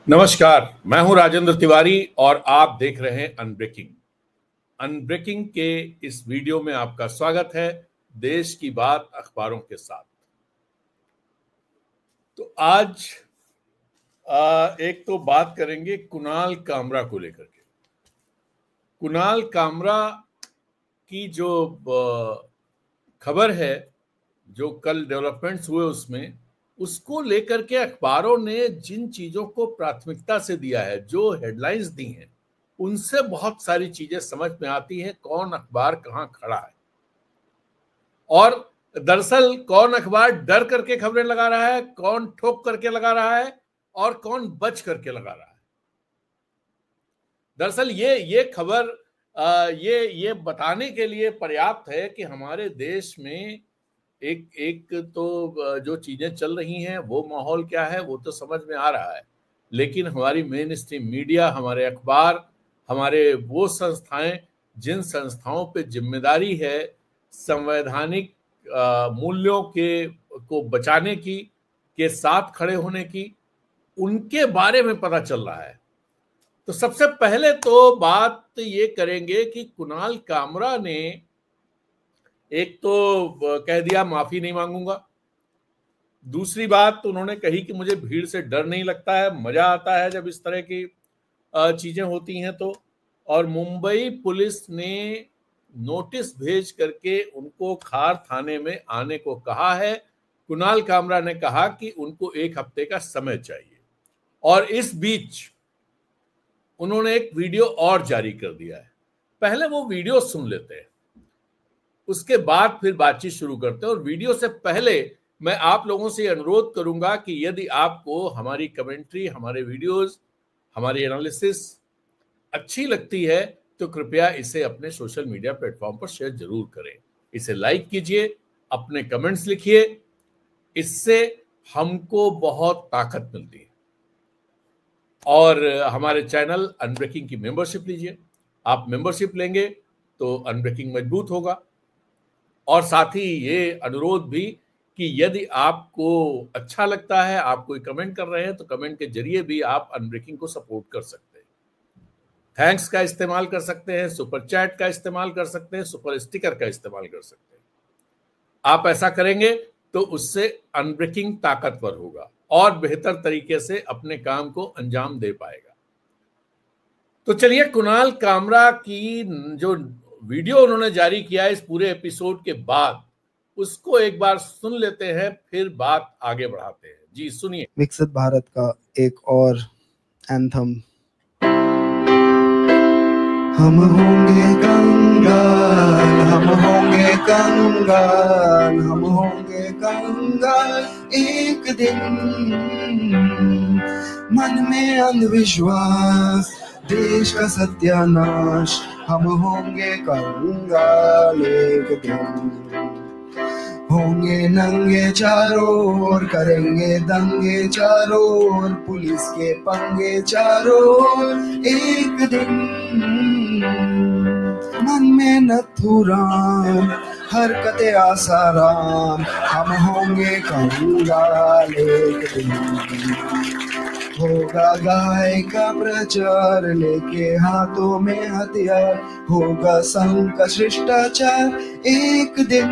नमस्कार, मैं हूं राजेंद्र तिवारी और आप देख रहे हैं अनब्रेकिंग। अनब्रेकिंग के इस वीडियो में आपका स्वागत है देश की बात अखबारों के साथ। तो आज एक तो बात करेंगे कुणाल कामरा को लेकर के। कुणाल कामरा की जो खबर है, जो कल डेवलपमेंट्स हुए उसको लेकर के अखबारों ने जिन चीजों को प्राथमिकता से दिया है, जो हेडलाइंस दी हैं, उनसे बहुत सारी चीजें समझ में आती हैं कौन अखबार कहां खड़ा है। और दरअसल कौन अखबार डर करके खबरें लगा रहा है, कौन ठोक करके लगा रहा है और कौन बच करके लगा रहा है। दरअसल ये खबर ये बताने के लिए पर्याप्त है कि हमारे देश में एक तो जो चीजें चल रही हैं वो माहौल क्या है वो तो समझ में आ रहा है, लेकिन हमारी मेन स्ट्रीम मीडिया, हमारे अखबार, हमारे वो संस्थाएं जिन संस्थाओं पे जिम्मेदारी है संवैधानिक मूल्यों को बचाने की, के साथ खड़े होने की, उनके बारे में पता चल रहा है। तो सबसे पहले तो बात ये करेंगे कि कुणाल कामरा ने एक तो कह दिया माफी नहीं मांगूंगा। दूसरी बात तो उन्होंने कही कि मुझे भीड़ से डर नहीं लगता है, मजा आता है जब इस तरह की चीजें होती हैं तो। और मुंबई पुलिस ने नोटिस भेज करके उनको खार थाने में आने को कहा है। कुणाल कामरा ने कहा कि उनको 1 हफ्ते का समय चाहिए। और इस बीच उन्होंने एक वीडियो और जारी कर दिया है। पहले वो वीडियो सुन लेते हैं, उसके बाद फिर बातचीत शुरू करते हैं। और वीडियो से पहले मैं आप लोगों से अनुरोध करूंगा कि यदि आपको हमारी कमेंट्री, हमारे वीडियोस, हमारी एनालिसिस अच्छी लगती है तो कृपया इसे अपने सोशल मीडिया प्लेटफॉर्म पर शेयर जरूर करें। इसे लाइक कीजिए, अपने कमेंट्स लिखिए, इससे हमको बहुत ताकत मिलती है। और हमारे चैनल अनब्रेकिंग की मेंबरशिप लीजिए। आप मेंबरशिप लेंगे तो अनब्रेकिंग मजबूत होगा। और साथ ही ये अनुरोध भी कि यदि आपको अच्छा लगता है, आप कोई कमेंट कर रहे हैं, तो कमेंट के जरिए भी आप अनब्रेकिंग को सपोर्ट कर सकते हैं। थैंक्स का इस्तेमाल कर सकते हैं, सुपर चैट का इस्तेमाल कर सकते हैं, सुपर स्टिकर का इस्तेमाल कर सकते हैं। आप ऐसा करेंगे तो उससे अनब्रेकिंग ताकतवर होगा और बेहतर तरीके से अपने काम को अंजाम दे पाएगा। तो चलिए, कुणाल कामरा की जो वीडियो उन्होंने जारी किया इस पूरे एपिसोड के बाद, उसको एक बार सुन लेते हैं, फिर बात आगे बढ़ाते हैं। जी सुनिए। विकसित भारत का एक और एंथम। हम होंगे कंगाल, हम होंगे कंगाल, हम होंगे कंगाल एक दिन। मन में अंधविश्वास, देश का सत्यानाश, हम होंगे कंगाल एक दिन। होंगे नंगे चारों ओर, करेंगे दंगे चारों ओर, पुलिस के पंगे चारों ओर एक दिन। मन में नथुराम, हरकते आसाराम, हम होंगे कंगाल एक दिन। होगा गाय का प्रचार, लेके हाथों में हथियार, होगा संघ का शिष्टाचार एक दिन।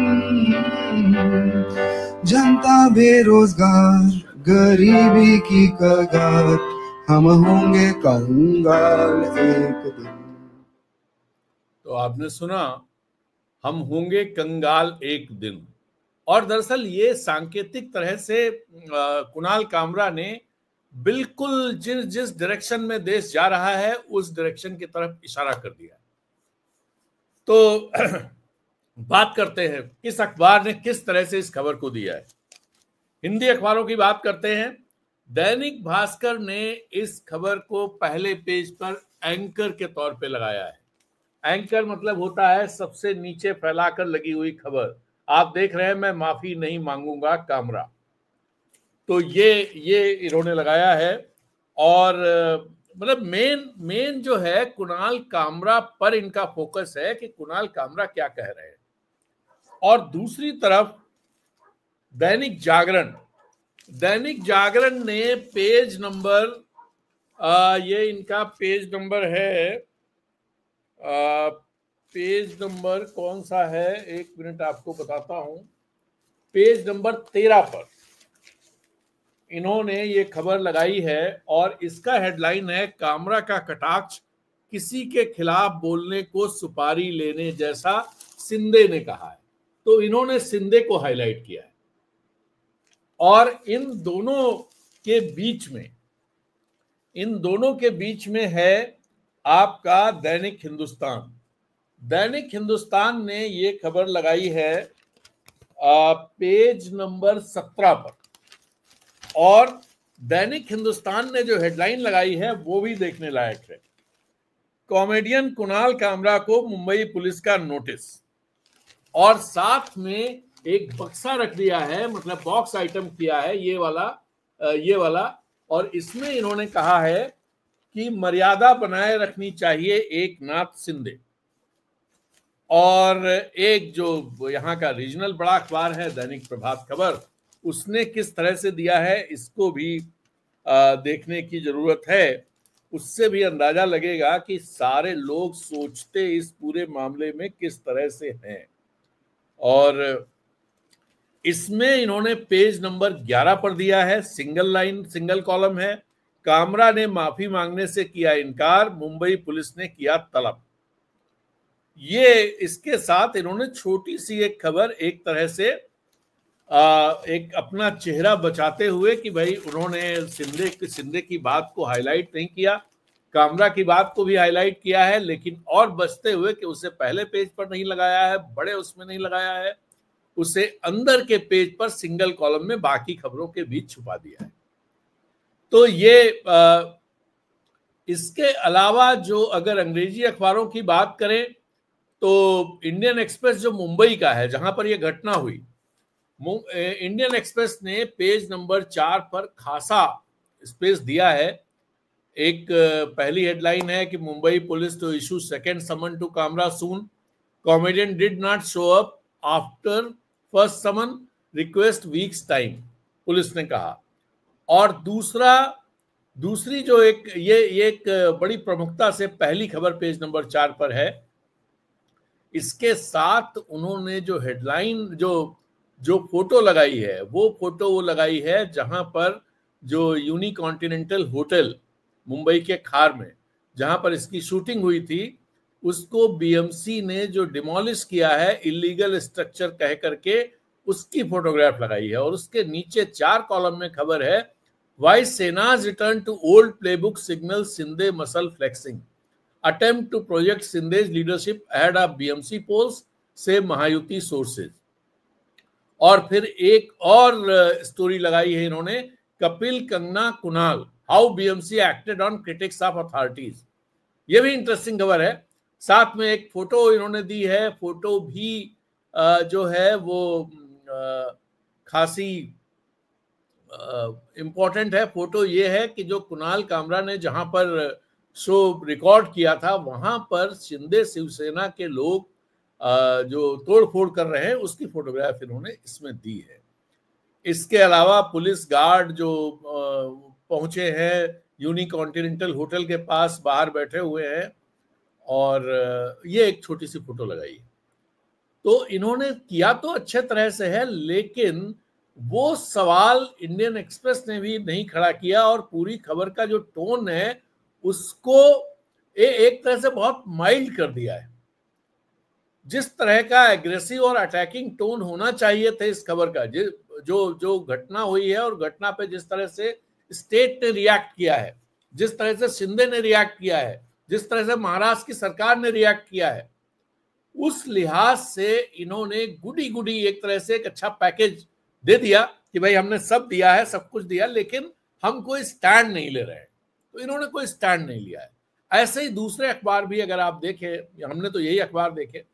जनता बेरोजगार, गरीबी की कगार, हम होंगे कंगाल एक दिन। तो आपने सुना, हम होंगे कंगाल एक दिन। और दरअसल ये सांकेतिक तरह से कुणाल कामरा ने बिल्कुल जिस डायरेक्शन में देश जा रहा है उस डायरेक्शन की तरफ इशारा कर दिया। तो बात करते हैं किस अखबार ने किस तरह से इस खबर को दिया है। हिंदी अखबारों की बात करते हैं। दैनिक भास्कर ने इस खबर को पहले पेज पर एंकर के तौर पे लगाया है। एंकर मतलब होता है सबसे नीचे फैलाकर लगी हुई खबर। आप देख रहे हैं, मैं माफी नहीं मांगूंगा कामरा। तो ये इन्होंने लगाया है। और मतलब मेन जो है कुणाल कामरा पर इनका फोकस है कि कुणाल कामरा क्या कह रहे हैं। और दूसरी तरफ दैनिक जागरण ने पेज नंबर ये इनका पेज नंबर है, पेज नंबर कौन सा है, एक मिनट आपको बताता हूं। पेज नंबर 13 पर इन्होंने ये खबर लगाई है और इसका हेडलाइन है, कामरा का कटाक्ष, किसी के खिलाफ बोलने को सुपारी लेने जैसा, शिंदे ने कहा है। तो इन्होंने शिंदे को हाईलाइट किया है। और इन दोनों के बीच में है आपका दैनिक हिंदुस्तान। दैनिक हिंदुस्तान ने ये खबर लगाई है पेज नंबर 17 पर, और दैनिक हिंदुस्तान ने जो हेडलाइन लगाई है वो भी देखने लायक है। कॉमेडियन कुणाल कामरा को मुंबई पुलिस का नोटिस, और साथ में एक बक्सा रख दिया है, मतलब बॉक्स आइटम किया है ये वाला, और इसमें इन्होंने कहा है कि मर्यादा बनाए रखनी चाहिए एकनाथ शिंदे। और एक जो यहाँ का रीजनल बड़ा अखबार है दैनिक प्रभात खबर, उसने किस तरह से दिया है इसको भी देखने की जरूरत है। उससे भी अंदाजा लगेगा कि सारे लोग सोचते इस पूरे मामले में किस तरह से हैं। और इसमें इन्होंने पेज नंबर 11 पर दिया है, सिंगल कॉलम है, कामरा ने माफी मांगने से किया इनकार, मुंबई पुलिस ने किया तलब। ये इसके साथ इन्होंने छोटी सी एक खबर, एक तरह से एक अपना चेहरा बचाते हुए कि भाई उन्होंने शिंदे की बात को हाईलाइट नहीं किया, कामरा की बात को भी हाईलाइट किया है, लेकिन और बचते हुए कि उसे पहले पेज पर नहीं लगाया है, बड़े उसमें नहीं लगाया है, उसे अंदर के पेज पर सिंगल कॉलम में बाकी खबरों के बीच छुपा दिया है। तो ये इसके अलावा जो अगर अंग्रेजी अखबारों की बात करें तो इंडियन एक्सप्रेस जो मुंबई का है, जहां पर यह घटना हुई, इंडियन एक्सप्रेस ने पेज नंबर 4 पर खासा स्पेस दिया है। एक पहली हेडलाइन है कि Mumbai police to issue second summon to Kamra soon, comedian did not show up after first summon, request weeks time, police ने कहा। और दूसरी जो ये एक बड़ी प्रमुखता से पहली खबर पेज नंबर 4 पर है। इसके साथ उन्होंने जो हेडलाइन जो फोटो लगाई है, वो लगाई है जहां पर जो यूनिकॉन्टिनेंटल होटल मुंबई के खार में जहां पर इसकी शूटिंग हुई थी, उसको बीएमसी ने जो डिमोलिश किया है इलीगल स्ट्रक्चर कह करके, उसकी फोटोग्राफ लगाई है। और उसके नीचे 4 कॉलम में खबर है, why Sena's return to old playbook signal Shinde muscle flexing, attempt to project Shinde's leadership ahead of BMC polls से महायुति सोर्सेज। और फिर एक और स्टोरी लगाई है इन्होंने, Kapil Kangana Kunal, how BMC acted on critics of authorities. ये भी इंटरेस्टिंग खबर है। साथ में एक फोटो इन्होंने दी है, फोटो भी जो है वो खासी इंपॉर्टेंट है। फोटो ये है कि जो कुणाल कामरा ने जहां पर शो रिकॉर्ड किया था, वहां पर शिंदे शिवसेना के लोग जो तोड़फोड़ कर रहे हैं, उसकी फोटोग्राफ इन्होंने इसमें दी है। इसके अलावा पुलिस गार्ड जो पहुंचे हैं यूनिकॉन्टिनेंटल होटल के पास, बाहर बैठे हुए हैं, और ये एक छोटी सी फोटो लगाई। तो इन्होंने किया तो अच्छे तरह से है, लेकिन वो सवाल इंडियन एक्सप्रेस ने भी नहीं खड़ा किया, और पूरी खबर का जो टोन है उसको एक तरह से बहुत माइल्ड कर दिया है। जिस तरह का एग्रेसिव और अटैकिंग टोन होना चाहिए थे इस खबर का, जो घटना हुई है और घटना पे जिस तरह से स्टेट ने रिएक्ट किया है, जिस तरह से शिंदे ने रिएक्ट किया है, जिस तरह से महाराष्ट्र की सरकार ने रिएक्ट किया है, उस लिहाज से इन्होंने गुडी एक तरह से एक अच्छा पैकेज दे दिया कि भाई हमने सब दिया है, सब कुछ दिया, लेकिन हम कोई स्टैंड नहीं ले रहे हैं। तो इन्होंने कोई स्टैंड नहीं लिया है। ऐसे ही दूसरे अखबार भी अगर आप देखें, हमने तो यही अखबार देखे,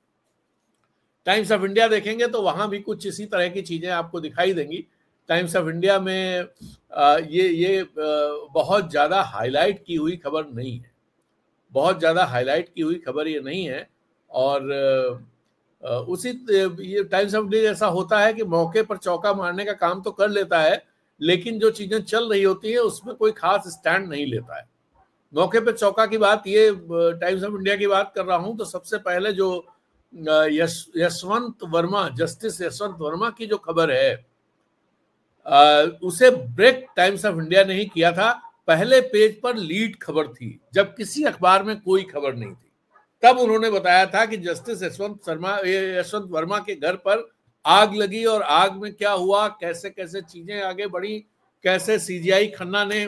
टाइम्स ऑफ इंडिया देखेंगे तो वहां भी कुछ इसी तरह की चीजें आपको दिखाई देंगी। टाइम्स ऑफ इंडिया में ये बहुत ज्यादा हाईलाइट की हुई खबर नहीं है, बहुत ज्यादा हाईलाइट की हुई खबर ये नहीं है। और ये टाइम्स ऑफ इंडिया ऐसा होता है कि मौके पर चौका मारने का काम तो कर लेता है, लेकिन जो चीजें चल रही होती है उसमें कोई खास स्टैंड नहीं लेता है। मौके पे चौका की बात, ये टाइम्स ऑफ इंडिया की बात कर रहा हूं, तो सबसे पहले जो यशवंत वर्मा, जस्टिस यशवंत वर्मा की जो खबर है, उसे ब्रेक टाइम्स ऑफ इंडिया ने ही किया था। पहले पेज पर लीड खबर थी, जब किसी अखबार में कोई खबर नहीं थी। तब उन्होंने बताया था कि जस्टिस यशवंत वर्मा के घर पर आग लगी, और आग में क्या हुआ, कैसे कैसे चीजें आगे बढ़ी, कैसे सीजीआई खन्ना ने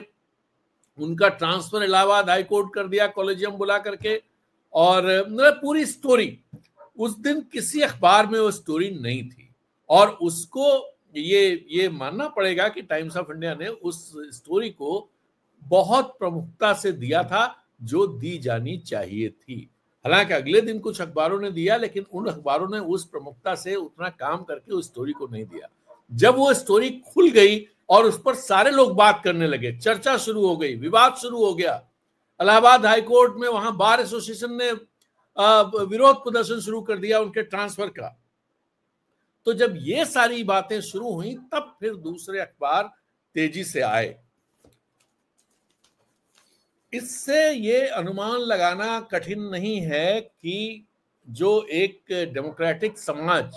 उनका ट्रांसफर इलाहाबाद हाई कोर्ट कर दिया कॉलेजियम बुला करके, और पूरी स्टोरी। उस दिन किसी अखबार में वो स्टोरी नहीं थी, और उसको ये मानना पड़ेगा कि टाइम्स ऑफ इंडिया ने उस स्टोरी को बहुत प्रमुखता से दिया था, जो दी जानी चाहिए थी। हालांकि अगले दिन कुछ अखबारों ने दिया, लेकिन उन अखबारों ने उस प्रमुखता से उतना काम करके उस स्टोरी को नहीं दिया। जब वो स्टोरी खुल गई और उस पर सारे लोग बात करने लगे, चर्चा शुरू हो गई, विवाद शुरू हो गया। इलाहाबाद हाई कोर्ट में वहां बार एसोसिएशन ने विरोध प्रदर्शन शुरू कर दिया उनके ट्रांसफर का। तो जब ये सारी बातें शुरू हुई, तब फिर दूसरे अखबार तेजी से आए। इससे ये अनुमान लगाना कठिन नहीं है कि जो एक डेमोक्रेटिक समाज,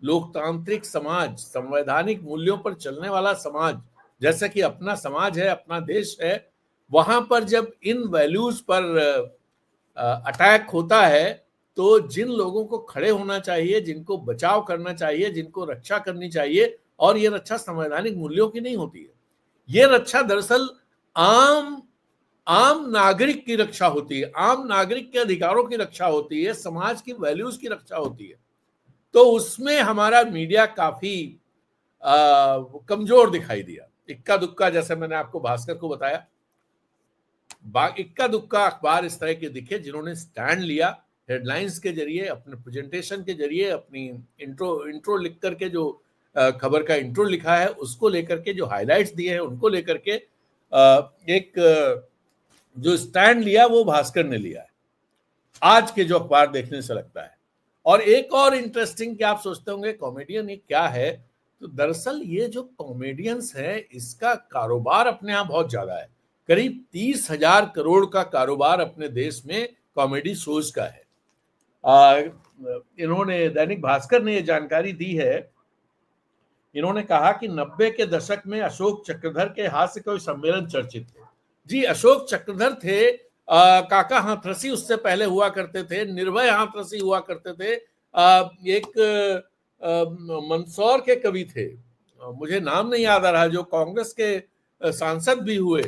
लोकतांत्रिक समाज, संवैधानिक मूल्यों पर चलने वाला समाज, जैसा कि अपना समाज है, अपना देश है, वहां पर जब इन वैल्यूज पर अटैक होता है, तो जिन लोगों को खड़े होना चाहिए, जिनको बचाव करना चाहिए, जिनको रक्षा करनी चाहिए, और ये रक्षा संवैधानिक मूल्यों की नहीं होती है, ये रक्षा दरअसल आम नागरिक की रक्षा होती है, आम नागरिक के अधिकारों की रक्षा होती है, समाज की वैल्यूज की रक्षा होती है। तो उसमें हमारा मीडिया काफी कमजोर दिखाई दिया। इक्का दुक्का, जैसे मैंने आपको भास्कर को बताया, इक्का दुक्का अखबार इस तरह के दिखे जिन्होंने स्टैंड लिया, हेडलाइंस के जरिए, अपने प्रेजेंटेशन के जरिए, अपनी इंट्रो लिख करके, जो खबर का इंट्रो लिखा है उसको लेकर के, जो हाइलाइट्स दिए हैं उनको लेकर के एक जो स्टैंड लिया, वो भास्कर ने लिया है, आज के जो अखबार देखने से लगता है। और एक और इंटरेस्टिंग, क्या आप सोचते होंगे कॉमेडियन ये क्या है, तो दरअसल ये जो कॉमेडियंस है, इसका कारोबार अपने यहाँ बहुत ज्यादा है। करीब 30,000 करोड़ का कारोबार अपने देश में कॉमेडी शोज का है। इन्होंने, दैनिक भास्कर ने ये जानकारी दी है। इन्होंने कहा कि 90 के दशक में अशोक चक्रधर के हास्य कवि सम्मेलन चर्चित थे। जी, अशोक चक्रधर थे, काका हाथरसी उससे पहले हुआ करते थे, निर्भय हाथरसी हुआ करते थे, एक मंदसौर के कवि थे, मुझे नाम नहीं याद आ रहा, जो कांग्रेस के सांसद भी हुए,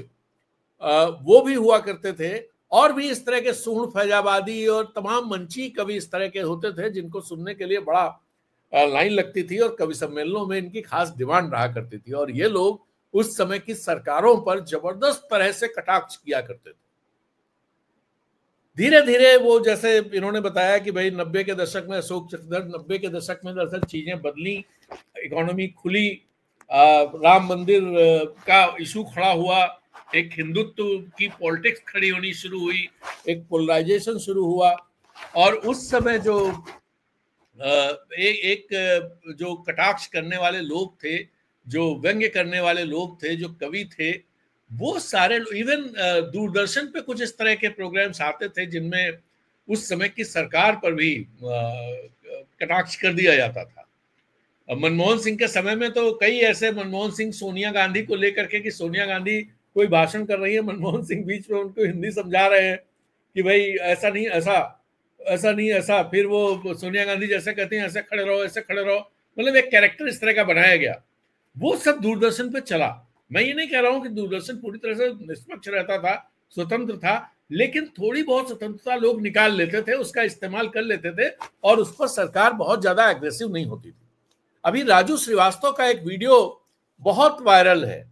वो भी हुआ करते थे। और भी इस तरह के सूढ़ फैजाबादी और तमाम मंची कवि इस तरह के होते थे, जिनको सुनने के लिए बड़ा लाइन लगती थी, और कवि सम्मेलनों में इनकी खास डिमांड रहा करती थी। और ये लोग उस समय की सरकारों पर जबरदस्त तरह से कटाक्ष किया करते थे। धीरे धीरे वो, जैसे इन्होंने बताया कि भाई 90 के दशक में अशोक चक्रधर, 90 के दशक में दरअसल चीजें बदली, इकोनॉमी खुली, राम मंदिर का इशू खड़ा हुआ, एक हिंदुत्व की पॉलिटिक्स खड़ी होनी शुरू हुई, एक पोलराइजेशन शुरू हुआ। और उस समय जो एक जो कटाक्ष करने वाले लोग थे, जो व्यंग्य करने वाले लोग थे, जो कवि थे, वो सारे, इवन दूरदर्शन पे कुछ इस तरह के प्रोग्राम्स आते थे जिनमें उस समय की सरकार पर भी कटाक्ष कर दिया जाता था। मनमोहन सिंह के समय में तो कई ऐसे, मनमोहन सिंह सोनिया गांधी को लेकर के, कि सोनिया गांधी कोई भाषण कर रही है, मनमोहन सिंह बीच में उनको हिंदी समझा रहे हैं कि भाई ऐसा नहीं, ऐसा नहीं, ऐसा। फिर वो सोनिया गांधी जैसे कहती हैं, ऐसे खड़े रहो, ऐसे खड़े रहो, मतलब एक कैरेक्टर इस तरह का बनाया गया। वो सब दूरदर्शन पे चला। मैं ये नहीं कह रहा हूं कि दूरदर्शन पूरी तरह से निष्पक्ष रहता था, स्वतंत्र था, लेकिन थोड़ी बहुत स्वतंत्रता लोग निकाल लेते थे, उसका इस्तेमाल कर लेते थे, और उस पर सरकार बहुत ज्यादा एग्रेसिव नहीं होती थी। अभी राजू श्रीवास्तव का एक वीडियो बहुत वायरल है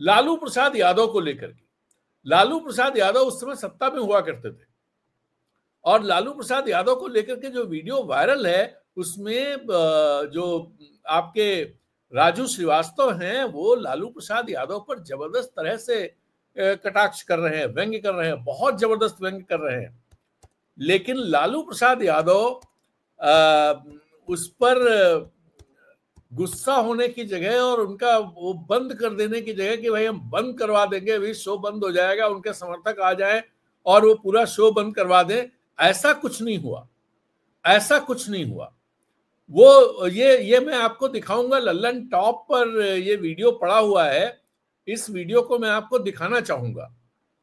लालू प्रसाद यादव को लेकर के। लालू प्रसाद यादव उस समय सत्ता में हुआ करते थे, और लालू प्रसाद यादव को लेकर के जो वीडियो वायरल है, उसमें जो आपके राजू श्रीवास्तव हैं, वो लालू प्रसाद यादव पर जबरदस्त तरह से कटाक्ष कर रहे हैं, व्यंग्य कर रहे हैं, बहुत जबरदस्त व्यंग्य कर रहे हैं। लेकिन लालू प्रसाद यादव उस पर गुस्सा होने की जगह और उनका वो बंद कर देने की जगह कि भाई हम बंद करवा देंगे, अभी शो बंद हो जाएगा, उनके समर्थक आ जाएं और वो पूरा शो बंद करवा दें, ऐसा कुछ नहीं हुआ, ऐसा कुछ नहीं हुआ। वो ये मैं आपको दिखाऊंगा, लल्लन टॉप पर ये वीडियो पड़ा हुआ है। इस वीडियो को मैं आपको दिखाना चाहूंगा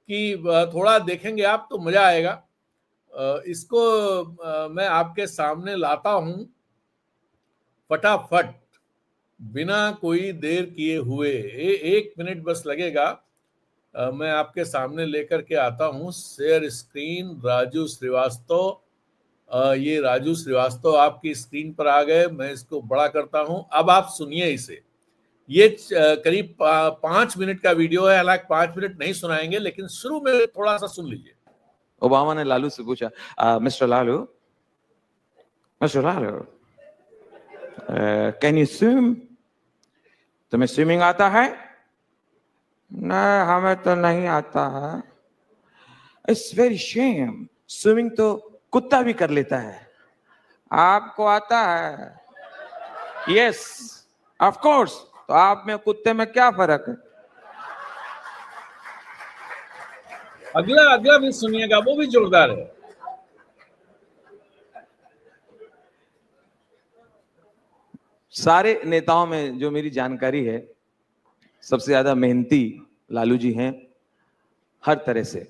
कि थोड़ा देखेंगे आप तो मजा आएगा। इसको मैं आपके सामने लाता हूं फटाफट, बिना कोई देर किए हुए। 1 मिनट बस लगेगा। मैं आपके सामने लेकर के आता हूं। Share screen, Raju Srivastava. ये राजू श्रीवास्तव आपकी स्क्रीन पर आ गए। मैं इसको बड़ा करता हूं। अब आप सुनिए इसे। ये करीब 5 मिनट का वीडियो है, हालांकि 5 मिनट नहीं सुनाएंगे, लेकिन शुरू में थोड़ा सा सुन लीजिए। ओबामा ने लालू से पूछा, mister Lalu, can you swim? तुम्हें स्विमिंग आता है? नहीं, हमें तो नहीं आता है। इट्स वेरी शेम, स्विमिंग तो कुत्ता भी कर लेता है, आपको आता है? Yes of course. तो आप में कुत्ते में क्या फर्क है? अगला भी सुनिएगा, वो भी जोरदार है। सारे नेताओं में जो मेरी जानकारी है, सबसे ज्यादा मेहनती लालू जी हैं हर तरह से।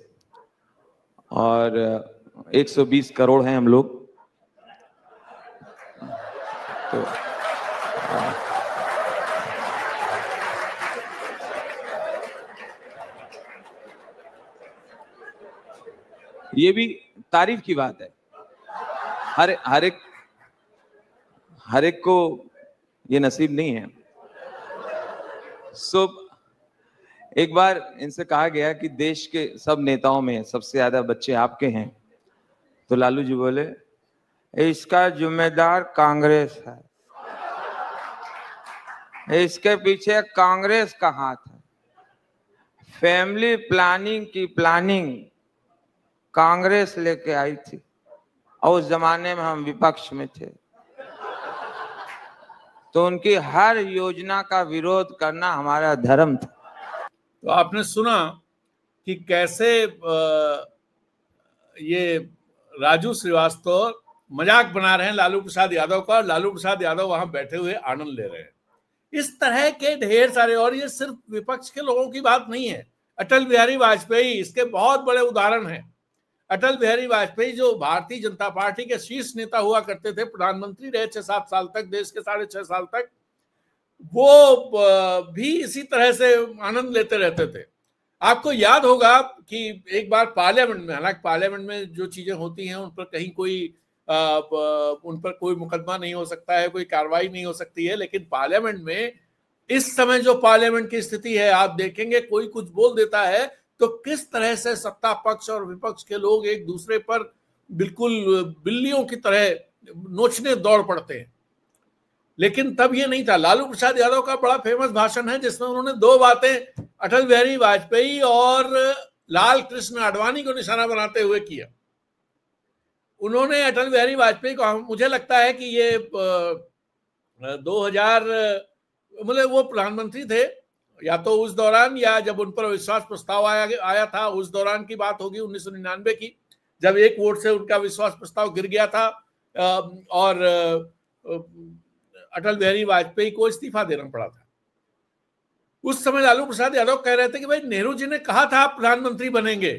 और 120 करोड़ हैं हम लोग, तो ये भी तारीफ की बात है। हर एक को ये नसीब नहीं है। सो एक बार इनसे कहा गया कि देश के सब नेताओं में सबसे ज्यादा बच्चे आपके हैं, तो लालू जी बोले, इसका जिम्मेदार कांग्रेस है, इसके पीछे कांग्रेस का हाथ है। फैमिली प्लानिंग की प्लानिंग कांग्रेस लेके आई थी, और उस जमाने में हम विपक्ष में थे, तो उनकी हर योजना का विरोध करना हमारा धर्म था। तो आपने सुना कि कैसे ये राजू श्रीवास्तव मजाक बना रहे हैं लालू प्रसाद यादव का, और लालू प्रसाद यादव वहां बैठे हुए आनंद ले रहे हैं। इस तरह के ढेर सारे, और ये सिर्फ विपक्ष के लोगों की बात नहीं है। अटल बिहारी वाजपेयी इसके बहुत बड़े उदाहरण हैं। अटल बिहारी वाजपेयी जो भारतीय जनता पार्टी के शीर्ष नेता हुआ करते थे, प्रधानमंत्री रहे 6-7 साल तक, देश के 6.5 साल तक, वो भी इसी तरह से आनंद लेते रहते थे। आपको याद होगा कि एक बार पार्लियामेंट में, हालांकि पार्लियामेंट में जो चीजें होती हैं उन पर कहीं उन पर कोई मुकदमा नहीं हो सकता है, कोई कार्रवाई नहीं हो सकती है, लेकिन पार्लियामेंट में इस समय जो पार्लियामेंट की स्थिति है, आप देखेंगे कोई कुछ बोल देता है तो किस तरह से सत्ता पक्ष और विपक्ष के लोग एक दूसरे पर बिल्कुल बिल्लियों की तरह नोचने दौड़ पड़ते हैं। लेकिन तब ये नहीं था। लालू प्रसाद यादव का बड़ा फेमस भाषण है जिसमें उन्होंने 2 बातें अटल बिहारी वाजपेयी और लाल कृष्ण आडवाणी को निशाना बनाते हुए किया। उन्होंने अटल बिहारी वाजपेयी को, मुझे लगता है कि ये 2000 मतलब वो प्रधानमंत्री थे, या तो उस दौरान या जब उन पर विश्वास प्रस्ताव आया था उस दौरान की बात होगी, 1999 की, जब 1 वोट से उनका विश्वास प्रस्ताव गिर गया था और अटल बिहारी वाजपेयी को इस्तीफा देना पड़ा था। उस समय लालू प्रसाद यादव कह रहे थे कि भाई नेहरू जी ने कहा था आप प्रधानमंत्री बनेंगे,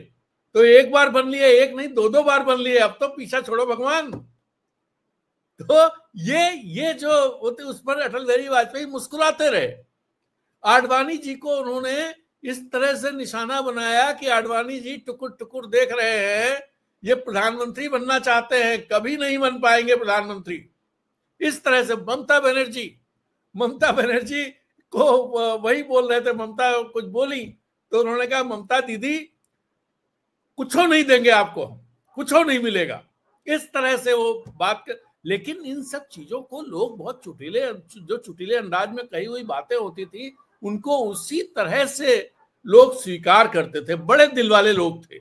तो 1 बार बन लिए, 1 नहीं 2-2 बार बन लिए, अब तो पीछा छोड़ो भगवान। तो ये जो होते, उस पर अटल बिहारी वाजपेयी मुस्कुराते रहे। आडवाणी जी को उन्होंने इस तरह से निशाना बनाया कि आडवाणी जी टुकुर टुकुर देख रहे हैं, ये प्रधानमंत्री बनना चाहते हैं, कभी नहीं बन पाएंगे प्रधानमंत्री। इस तरह से ममता बनर्जी को वही बोल रहे थे, ममता कुछ बोली तो उन्होंने कहा, ममता दीदी कुछ नहीं देंगे आपको, कुछ नहीं मिलेगा, इस तरह से वो बात कर। लेकिन इन सब चीजों को लोग बहुत चुटीले अंदाज में कही हुई बातें होती थी, उनको उसी तरह से लोग स्वीकार करते थे। बड़े दिल वाले लोग थे,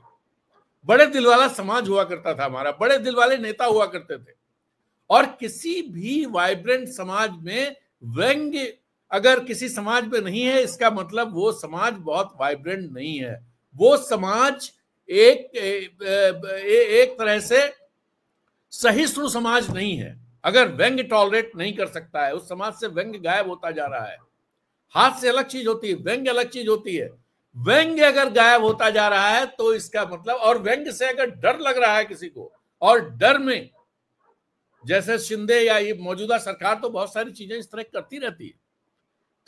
बड़े दिल वाला समाज हुआ करता था हमारा, बड़े दिल वाले नेता हुआ करते थे। और किसी भी वाइब्रेंट समाज में व्यंग्य अगर किसी समाज में नहीं है, इसका मतलब वो समाज बहुत वाइब्रेंट नहीं है, वो समाज एक तरह से सहिष्णु समाज नहीं है। अगर व्यंग्य टॉलरेट नहीं कर सकता है, उस समाज से व्यंग्य गायब होता जा रहा है। हाथ से अलग चीज होती है, व्यंग्य अलग चीज होती है। व्यंग्य अगर गायब होता जा रहा है तो इसका मतलब, और व्यंग्य से अगर डर लग रहा है किसी को, और डर में जैसे शिंदे या ये मौजूदा सरकार तो बहुत सारी चीजें इस तरह करती रहती है,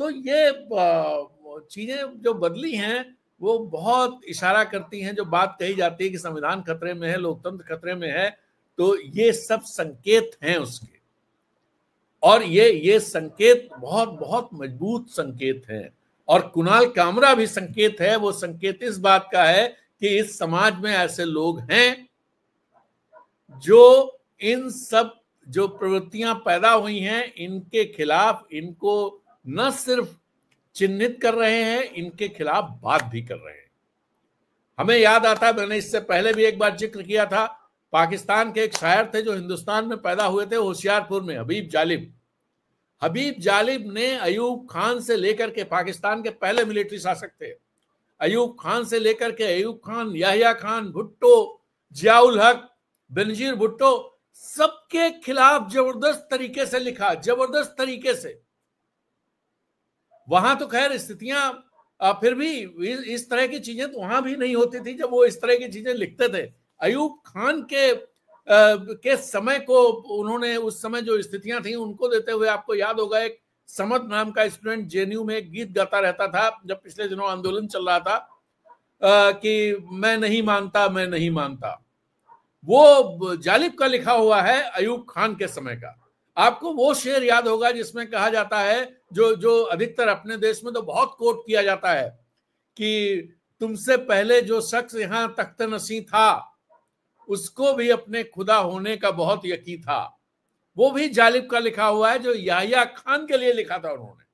तो ये चीजें जो बदली हैं वो बहुत इशारा करती हैं। जो बात कही जाती है कि संविधान खतरे में है, लोकतंत्र खतरे में है, तो ये सब संकेत हैं उसके, और ये संकेत बहुत बहुत मजबूत संकेत हैं। और कुणाल कामरा भी संकेत है। वो संकेत इस बात का है कि इस समाज में ऐसे लोग हैं जो इन सब जो प्रवृत्तियां पैदा हुई हैं इनके खिलाफ, इनको न सिर्फ चिन्हित कर रहे हैं, इनके खिलाफ बात भी कर रहे हैं। हमें याद आता है, मैंने इससे पहले भी एक बार जिक्र किया था, पाकिस्तान के एक शायर थे जो हिंदुस्तान में पैदा हुए थे, होशियारपुर में, हबीब जालिब। हबीब जालिब ने अयूब खान से लेकर के, पाकिस्तान के पहले मिलिट्री शासक थे, अयूब खान से लेकर के अयूब खान, याहिया खान, भुट्टो, जियाउल हक, बेनजीर भुट्टो, सबके खिलाफ जबरदस्त तरीके से लिखा, जबरदस्त तरीके से। वहां तो खैर स्थितियां फिर भी इस तरह की चीजें तो वहां भी नहीं होती थी जब वो इस तरह की चीजें लिखते थे। अयूब खान के समय को उन्होंने, उस समय जो स्थितियां थी उनको देते हुए, आपको याद होगा एक समद नाम का स्टूडेंट जेएनयू में एक गीत गाता रहता था जब पिछले दिनों आंदोलन चल रहा था, कि मैं नहीं मानता, मैं नहीं मानता। वो जालिब का लिखा हुआ है अयूब खान के समय का। आपको वो शेर याद होगा जिसमें कहा जाता है, जो अधिकतर अपने देश में तो बहुत कोट किया जाता है, कि तुमसे पहले जो शख्स यहां तख्त नशीं था उसको भी अपने खुदा होने का बहुत यकीन था। वो भी जालिब का लिखा हुआ है, जो याहिया खान के लिए लिखा था उन्होंने।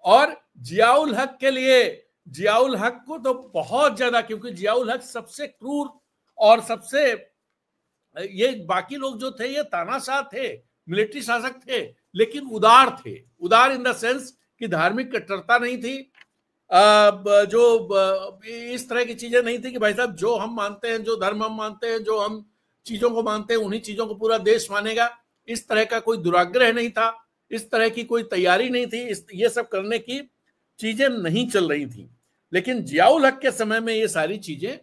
और जियाउल हक के लिए, जियाउल हक को तो बहुत ज्यादा, क्योंकि जियाउल हक सबसे क्रूर और सबसे, ये बाकी लोग जो थे ये तानाशाह थे, मिलिट्री शासक थे, लेकिन उदार थे। उदार इन द सेंस कि धार्मिक कट्टरता नहीं थी, जो इस तरह की चीजें नहीं थी कि भाई साहब जो हम मानते हैं, जो धर्म हम मानते हैं, जो हम चीजों को मानते हैं, उन्हीं चीजों को पूरा देश मानेगा, इस तरह का कोई दुराग्रह नहीं था, इस तरह की कोई तैयारी नहीं थी, ये सब करने की चीजें नहीं चल रही थी। लेकिन जियाउल हक के समय में ये सारी चीजें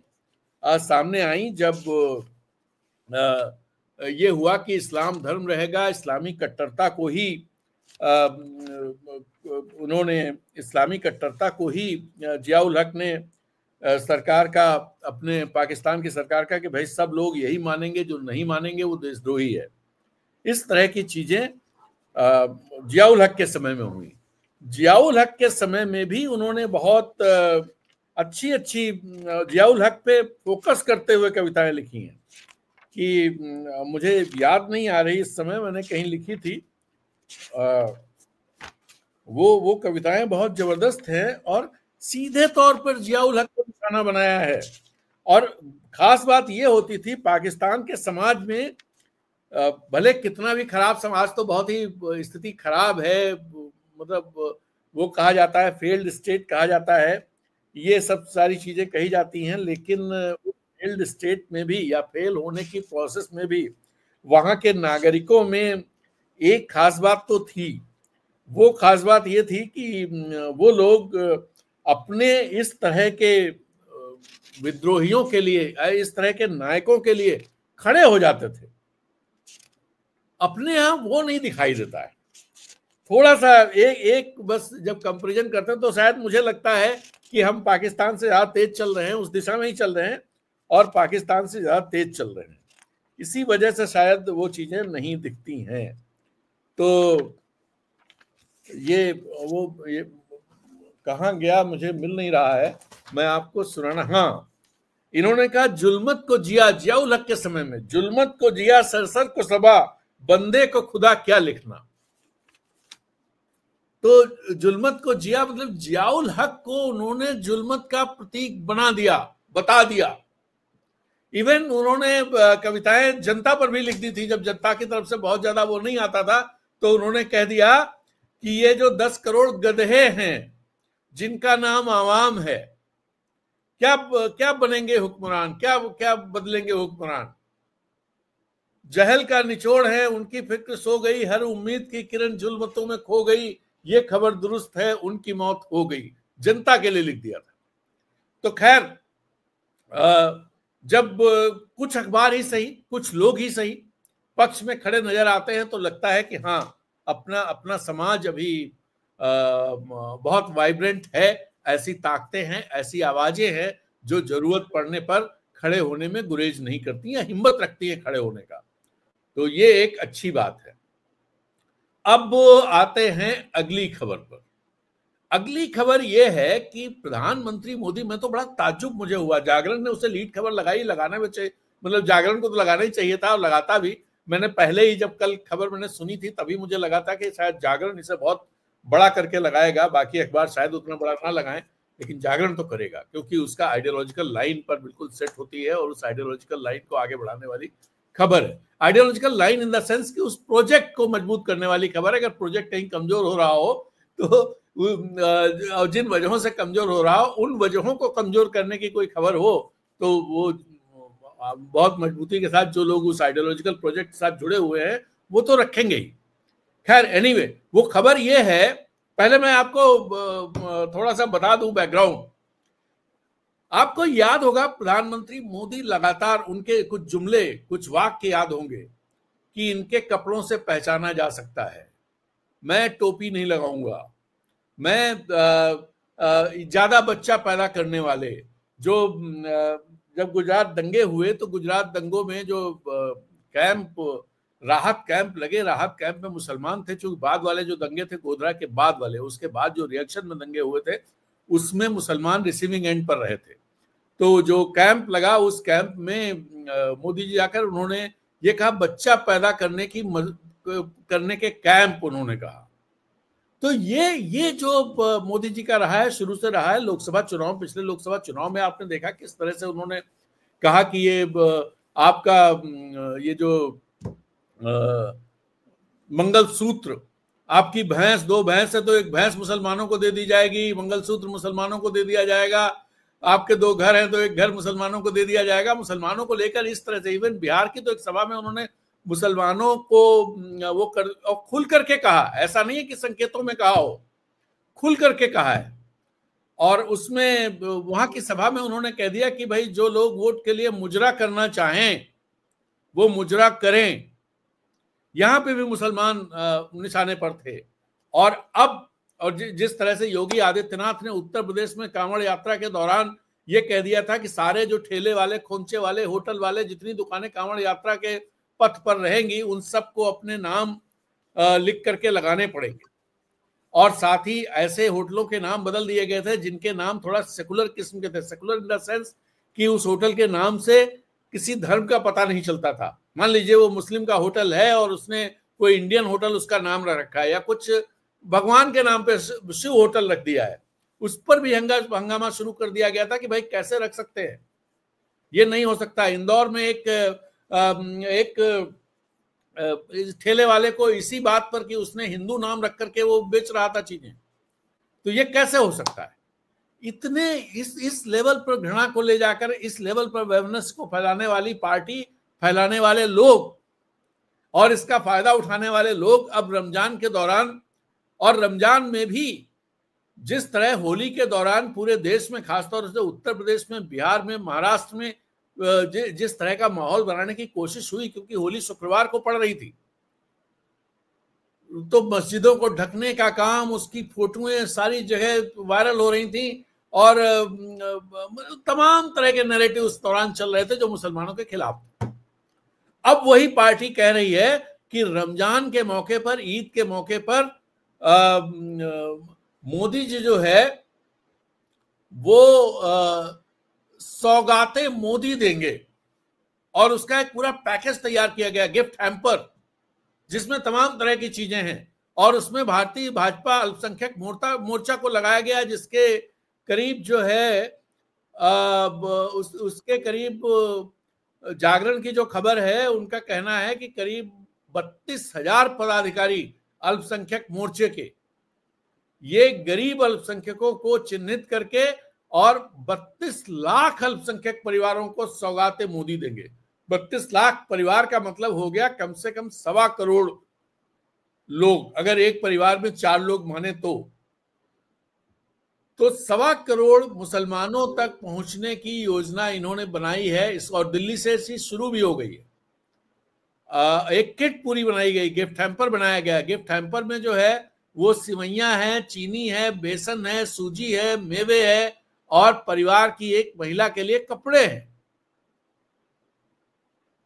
सामने आई, जब ये हुआ कि इस्लाम धर्म रहेगा, इस्लामी कट्टरता को ही उन्होंने, इस्लामी कट्टरता को ही जियाउल हक ने सरकार का, अपने पाकिस्तान की सरकार का, कि भाई सब लोग यही मानेंगे, जो नहीं मानेंगे वो देशद्रोही है। इस तरह की चीजें जियाउल हक के समय में हुई। जियाउल हक के समय में भी उन्होंने बहुत अच्छी जियाउल हक पे फोकस करते हुए कविताएं लिखी हैं, कि मुझे याद नहीं आ रही इस समय, मैंने कहीं लिखी थी। वो कविताएं बहुत जबरदस्त हैं और सीधे तौर पर जियाउल हक को निशाना बनाया है। और खास बात ये होती थी, पाकिस्तान के समाज में भले कितना भी खराब समाज, तो बहुत ही स्थिति खराब है, मतलब वो कहा जाता है फेल्ड स्टेट कहा जाता है, ये सब सारी चीजें कही जाती हैं, लेकिन फेल्ड स्टेट में भी या फेल होने की प्रोसेस में भी वहां के नागरिकों में एक खास बात तो थी। वो खास बात ये थी कि वो लोग अपने इस तरह के विद्रोहियों के लिए, इस तरह के नायकों के लिए खड़े हो जाते थे। अपने यहाँ वो नहीं दिखाई देता है। थोड़ा सा एक बस जब कंपैरिजन करते हैं तो शायद मुझे लगता है कि हम पाकिस्तान से ज्यादा तेज चल रहे हैं, उस दिशा में ही चल रहे हैं, और पाकिस्तान से ज्यादा तेज चल रहे हैं। इसी वजह से शायद वो चीजें नहीं दिखती हैं। तो ये कहाँ गया, मुझे मिल नहीं रहा है, मैं आपको सुनाना। हाँ, इन्होंने कहा जुल्मत को जिया, जियाउल हक के समय में, जुल्मत को जिया सरसर को सबा, बंदे को खुदा क्या लिखना। तो जुल्मत को जिया मतलब जियाउल हक को उन्होंने जुल्मत का प्रतीक बना दिया, बता दिया। इवन उन्होंने कविताएं जनता पर भी लिख दी थी, जब जनता की तरफ से बहुत ज्यादा वो नहीं आता था, तो उन्होंने कह दिया कि ये जो 10 करोड़ गधे हैं जिनका नाम आवाम है, क्या बनेंगे हुक्मरान, क्या बदलेंगे हुक्मरान। जहल का निचोड़ है, उनकी फिक्र सो गई, हर उम्मीद की किरण जुल्मतों में खो गई, ये खबर दुरुस्त है उनकी मौत हो गई। जनता के लिए लिख दिया था। तो खैर, जब कुछ अखबार ही सही, कुछ लोग ही सही पक्ष में खड़े नजर आते हैं तो लगता है कि हाँ, अपना समाज अभी बहुत वाइब्रेंट है, ऐसी ताकतें हैं, ऐसी आवाजें हैं जो जरूरत पड़ने पर खड़े होने में गुरेज नहीं करती हैं, हिम्मत रखती हैं खड़े होने का। तो ये एक अच्छी बात है। अब आते हैं अगली खबर पर। अगली खबर यह है कि प्रधानमंत्री मोदी, मैं तो बड़ा ताज्जुब मुझे हुआ, जागरण ने उसे लीड खबर लगाई, लगाना भी चाहिए, मतलब जागरण को तो लगाना ही चाहिए था और लगाता भी। मैंने पहले ही जब कल खबर मैंने सुनी थी तभी मुझे लगा था कि शायद जागरण इसे बहुत बड़ा करके लगाएगा, बाकी अखबार शायद उतना बड़ा ना लगाएं, लेकिन जागरण तो करेगा क्योंकि उसका आइडियोलॉजिकल लाइन पर बिल्कुल सेट होती है और उस आइडियोलॉजिकल लाइन को आगे बढ़ाने वाली खबर है। Ideological line in the sense कि उस प्रोजेक्ट को मजबूत करने वाली खबर है। अगर प्रोजेक्ट कहीं कमजोर हो रहा हो तो जिन वजहों से कमजोर हो रहा हो, उन वजहों को कमजोर करने की कोई खबर हो तो वो बहुत मजबूती के साथ जो लोग उस आइडियोलॉजिकल प्रोजेक्ट के साथ जुड़े हुए हैं वो तो रखेंगे ही। खैर एनीवे, वो खबर ये है, पहले मैं आपको थोड़ा सा बता दूं बैकग्राउंड। आपको याद होगा प्रधानमंत्री मोदी लगातार, उनके कुछ जुमले, कुछ वाक्य याद होंगे कि इनके कपड़ों से पहचाना जा सकता है, मैं टोपी नहीं लगाऊंगा, मैं ज्यादा बच्चा पैदा करने वाले, जो जब गुजरात दंगे हुए तो गुजरात दंगों में जो कैंप, राहत कैंप लगे, राहत कैंप में मुसलमान थे, चूंकि बाद वाले जो दंगे थे गोधरा के बाद वाले, उसके बाद जो रिएक्शन में दंगे हुए थे उसमें मुसलमान रिसीविंग एंड पर रहे थे। तो जो कैंप लगा उस कैंप में मोदी जी जाकर उन्होंने ये कहा, बच्चा पैदा करने के कैंप उन्होंने कहा। तो ये जो मोदी जी का रहा है, शुरू से रहा है। लोकसभा चुनाव, पिछले लोकसभा चुनाव में आपने देखा किस तरह से उन्होंने कहा कि ये आपका ये जो मंगलसूत्र, आपकी भैंस, 2 भैंस है तो एक भैंस मुसलमानों को दे दी जाएगी, मंगलसूत्र मुसलमानों को दे दिया जाएगा, आपके 2 घर हैं तो एक घर मुसलमानों को दे दिया जाएगा। मुसलमानों को लेकर इस तरह से, इवन बिहार की तो एक सभा में उन्होंने मुसलमानों को वो और खुल करके कहा, ऐसा नहीं है कि संकेतों में कहा हो, खुल करके कहा है। और उसमें वहां की सभा में उन्होंने कह दिया कि भाई जो लोग वोट के लिए मुजरा करना चाहें वो मुजरा करें। यहां पे भी मुसलमान निशाने पर थे। और जिस तरह से योगी आदित्यनाथ ने उत्तर प्रदेश में कांवड़ यात्रा के दौरान ये कह दिया था कि सारे जो ठेले वाले, खोंचे वाले, होटल वाले, जितनी दुकानें कांवड़ यात्रा के पथ पर रहेंगी उन सबको अपने नाम लिख करके लगाने पड़ेंगे। और साथ ही ऐसे होटलों के नाम बदल दिए गए थे जिनके नाम थोड़ा सेकुलर किस्म के थे, सेकुलर इन द सेंस कि उस होटल के नाम से किसी धर्म का पता नहीं चलता था। मान लीजिए वो मुस्लिम का होटल है और उसने कोई इंडियन होटल उसका नाम रखा है, या कुछ भगवान के नाम पे शिव होटल रख दिया है, उस पर भी हंगामा शुरू कर दिया गया था कि भाई कैसे रख सकते हैं, ये नहीं हो सकता। इंदौर में एक ठेले वाले को इसी बात पर कि उसने हिंदू नाम रख करके वो बेच रहा था चीजें, तो ये कैसे हो सकता है। इतने इस लेवल पर घृणा को ले जाकर, इस लेवल पर वेवनेस को फैलाने वाली पार्टी, फैलाने वाले लोग और इसका फायदा उठाने वाले लोग अब रमजान के दौरान, और रमजान में भी जिस तरह होली के दौरान पूरे देश में, खासतौर से उत्तर प्रदेश में, बिहार में, महाराष्ट्र में जिस तरह का माहौल बनाने की कोशिश हुई, क्योंकि होली शुक्रवार को पड़ रही थी, तो मस्जिदों को ढकने का काम, उसकी फोटोएं सारी जगह वायरल हो रही थी और तमाम तरह के नैरेटिव उस दौरान चल रहे थे जो मुसलमानों के खिलाफ थे। अब वही पार्टी कह रही है कि रमजान के मौके पर, ईद के मौके पर मोदी जी जो है वो सौगातें मोदी देंगे और उसका एक पूरा पैकेज तैयार किया गया, गिफ्ट हैम्पर, जिसमें तमाम तरह की चीजें हैं। और उसमें भारतीय भाजपा अल्पसंख्यक मोर्चा को लगाया गया, जिसके करीब जो है उसके करीब, जागरण की जो खबर है उनका कहना है कि करीब 32,000 पदाधिकारी अल्पसंख्यक मोर्चे के ये गरीब अल्पसंख्यकों को चिन्हित करके और 32 लाख अल्पसंख्यक परिवारों को सौगातें मोदी देंगे। 32 लाख परिवार का मतलब हो गया कम से कम 1.25 करोड़ लोग। अगर एक परिवार में 4 लोग माने तो 1.25 करोड़ मुसलमानों तक पहुंचने की योजना इन्होंने बनाई है। इस और दिल्ली से इसकी शुरू भी हो गई है। एक किट पूरी बनाई गई, गिफ्ट हैम्पर बनाया गया। गिफ्ट हैम्पर में जो है वो सिवैयां है, चीनी है, बेसन है, सूजी है, मेवे है और परिवार की एक महिला के लिए कपड़े हैं।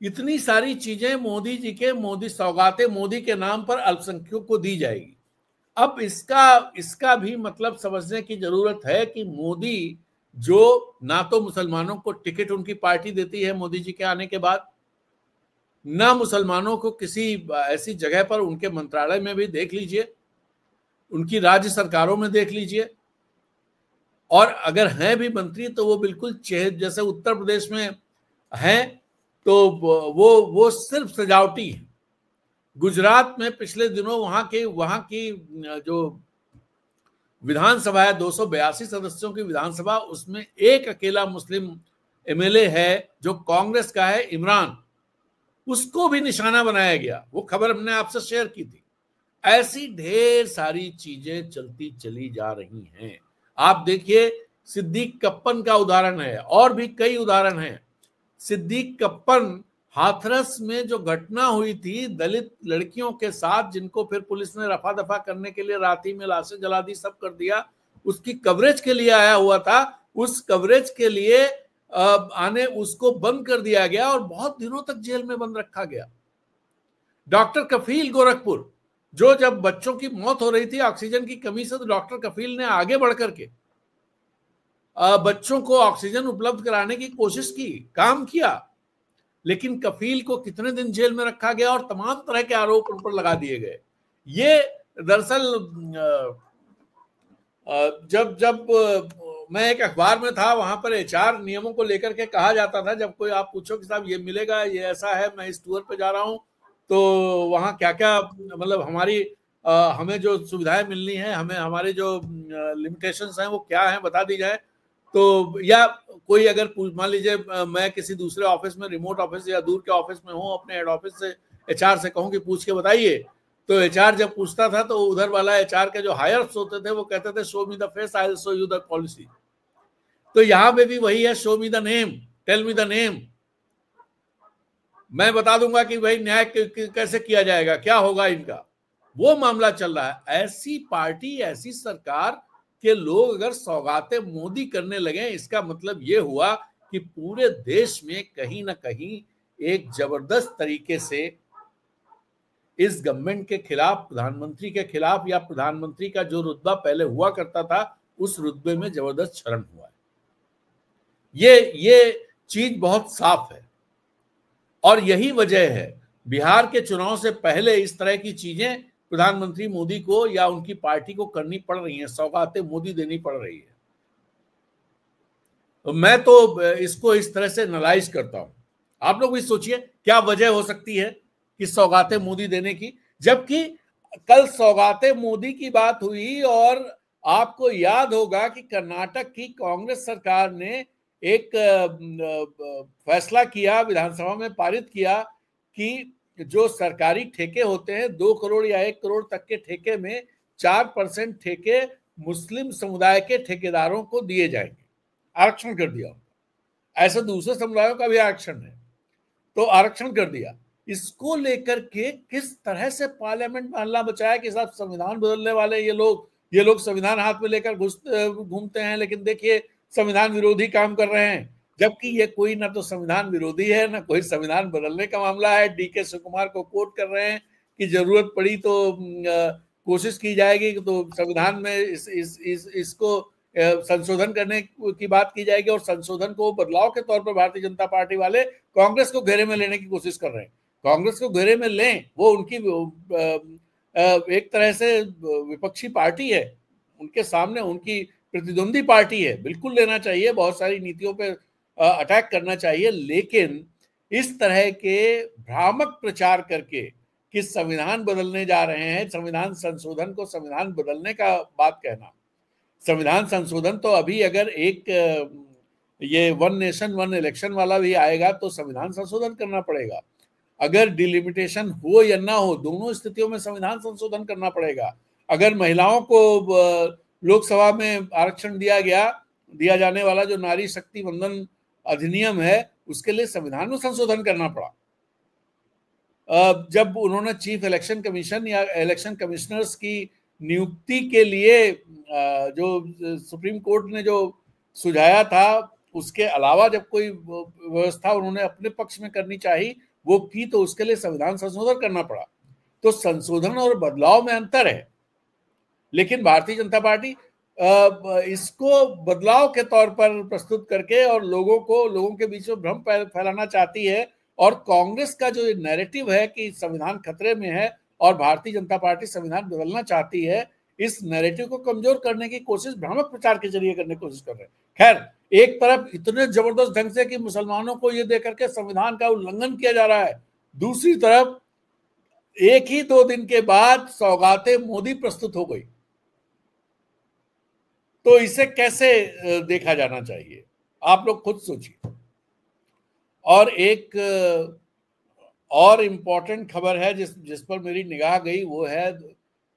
इतनी सारी चीजें मोदी जी के मोदी सौगातें मोदी के नाम पर अल्पसंख्यकों को दी जाएगी। अब इसका भी मतलब समझने की जरूरत है कि मोदी जो ना तो मुसलमानों को टिकट उनकी पार्टी देती है मोदी जी के आने के बाद, ना मुसलमानों को किसी ऐसी जगह पर उनके मंत्रालय में भी देख लीजिए, उनकी राज्य सरकारों में देख लीजिए, और अगर हैं भी मंत्री तो वो बिल्कुल जैसे उत्तर प्रदेश में हैं तो वो सिर्फ सजावटी है। गुजरात में पिछले दिनों वहां की जो विधानसभा है 282 सदस्यों की विधानसभा, उसमें एक अकेला मुस्लिम एमएलए है जो कांग्रेस का है, इमरान, उसको भी निशाना बनाया गया। वो खबर हमने आपसे शेयर की थी। ऐसी ढेर सारी चीजें चलती चली जा रही हैं। आप देखिए सिद्दीक कप्पन का उदाहरण है और भी कई उदाहरण हैं। सिद्दीक कप्पन हाथरस में जो घटना हुई थी दलित लड़कियों के साथ, जिनको फिर पुलिस ने रफा दफा करने के लिए राती में लाशें जला दी, सब कर दिया, उसकी कवरेज के लिए आया हुआ था। उस कवरेज के लिए आने उसको बंद कर दिया गया और बहुत दिनों तक जेल में बंद रखा गया। डॉक्टर कफील गोरखपुर, जो जब बच्चों की मौत हो रही थी ऑक्सीजन की कमी से, तो डॉक्टर कफील ने आगे बढ़कर के बच्चों को ऑक्सीजन उपलब्ध कराने की कोशिश की, काम किया, लेकिन कफील को कितने दिन जेल में रखा गया और तमाम तरह के आरोप उन पर लगा दिए गए। ये दरअसल जब मैं एक अखबार में था, वहां पर एचआर नियमों को लेकर के कहा जाता था, जब कोई आप पूछो कि साहब ये मिलेगा, ये ऐसा है, मैं इस टूर पे जा रहा हूं, तो वहां क्या क्या मतलब हमें जो सुविधाएं मिलनी है, हमें हमारे जो लिमिटेशंस हैं वो क्या हैं बता दी जाए। तो या कोई अगर मान लीजिए मैं किसी दूसरे ऑफिस में, रिमोट ऑफिस या दूर के ऑफिस में हूँ, अपने हेड ऑफिस से एचआर से कहूँ कि पूछ के बताइए, तो एचआर जब पूछता था तो उधर वाला एचआर के जो हायर्स होते थे वो कहते थे show me the face, I will show you the policy. तो यहाँ पे भी वही है, show me the name, tell me the name, मैं बता दूंगा कि भाई न्याय कैसे किया जाएगा, क्या होगा इनका, वो मामला चल रहा है। ऐसी पार्टी, ऐसी सरकार के लोग अगर सौगातें मोदी करने लगे, इसका मतलब ये हुआ कि पूरे देश में कहीं ना कहीं एक जबरदस्त तरीके से इस गवर्नमेंट के खिलाफ, प्रधानमंत्री के खिलाफ, या प्रधानमंत्री का जो रुतबा पहले हुआ करता था उस रुतबे में जबरदस्त क्षरण हुआ है। ये चीज बहुत साफ है और यही वजह है बिहार के चुनाव से पहले इस तरह की चीजें प्रधानमंत्री मोदी को या उनकी पार्टी को करनी पड़ रही हैं, सौगातें मोदी देनी पड़ रही है। तो मैं तो इसको इस तरह से एनालाइज करता हूं। आप लोग भी सोचिए क्या वजह हो सकती है कि सौगातें मोदी देने की, जबकि कल सौगातें मोदी की बात हुई और आपको याद होगा कि कर्नाटक की कांग्रेस सरकार ने एक फैसला किया, विधानसभा में पारित किया कि जो सरकारी ठेके होते हैं 2 करोड़ या 1 करोड़ तक के ठेके में 4% ठेके मुस्लिम समुदाय के ठेकेदारों को दिए जाएंगे। आरक्षण कर दिया। ऐसे दूसरे समुदायों का भी आरक्षण है, तो आरक्षण कर दिया। इसको लेकर के किस तरह से पार्लियामेंट में हल्ला बचाया कि साहब संविधान बदलने वाले ये लोग संविधान हाथ में लेकर घूमते हैं, लेकिन देखिए संविधान विरोधी काम कर रहे हैं। जबकि ये कोई ना तो संविधान विरोधी है, ना कोई संविधान बदलने का मामला है। डीके शिवकुमार को कोट कर रहे हैं कि जरूरत पड़ी तो कोशिश की जाएगी, तो संविधान में इसको संशोधन करने की बात की जाएगी, और संशोधन को बदलाव के तौर पर भारतीय जनता पार्टी वाले कांग्रेस को घेरे में लेने की कोशिश कर रहे हैं। कांग्रेस को घेरे में लें, वो उनकी एक तरह से विपक्षी पार्टी है, उनके सामने उनकी प्रतिद्वंदी पार्टी है, बिल्कुल लेना चाहिए, बहुत सारी नीतियों पे अटैक करना चाहिए, लेकिन इस तरह के भ्रामक प्रचार करके कि संविधान बदलने जा रहे हैं, संविधान संशोधन को संविधान बदलने का बात कहना। संविधान संशोधन तो अभी अगर एक ये वन नेशन वन इलेक्शन वाला भी आएगा तो संविधान संशोधन करना पड़ेगा। अगर डिलिमिटेशन हो या ना हो, दोनों स्थितियों में संविधान संशोधन करना पड़ेगा। अगर महिलाओं को लोकसभा में आरक्षण दिया जाने वाला जो नारी शक्ति वंदन अधिनियम है, उसके लिए संविधान में संशोधन करना पड़ा। जब उन्होंने चीफ इलेक्शन कमीशन या इलेक्शन कमिश्नर्स की नियुक्ति के लिए जो सुप्रीम कोर्ट ने जो सुझाया था, उसके अलावा जब कोई व्यवस्था उन्होंने अपने पक्ष में करनी चाहिए वो की, तो उसके लिए संविधान संशोधन करना पड़ा। तो संशोधन और बदलाव में अंतर है, लेकिन भारतीय जनता पार्टी इसको बदलाव के तौर पर प्रस्तुत करके और लोगों के बीच में भ्रम फैलाना चाहती है। और कांग्रेस का जो नैरेटिव है कि संविधान खतरे में है और भारतीय जनता पार्टी संविधान बदलना चाहती है, इस नैरेटिव को कमजोर करने की कोशिश भ्रामक प्रचार के जरिए करने की कोशिश कर रहे हैं। खैर, एक तरफ इतने जबरदस्त ढंग से कि मुसलमानों को ये देकर के संविधान का उल्लंघन किया जा रहा है, दूसरी तरफ एक ही 2 दिन के बाद सौगातें मोदी प्रस्तुत हो गई। तो इसे कैसे देखा जाना चाहिए, आप लोग खुद सोचिए। और एक और इम्पोर्टेंट खबर है जिस पर मेरी निगाह गई, वो है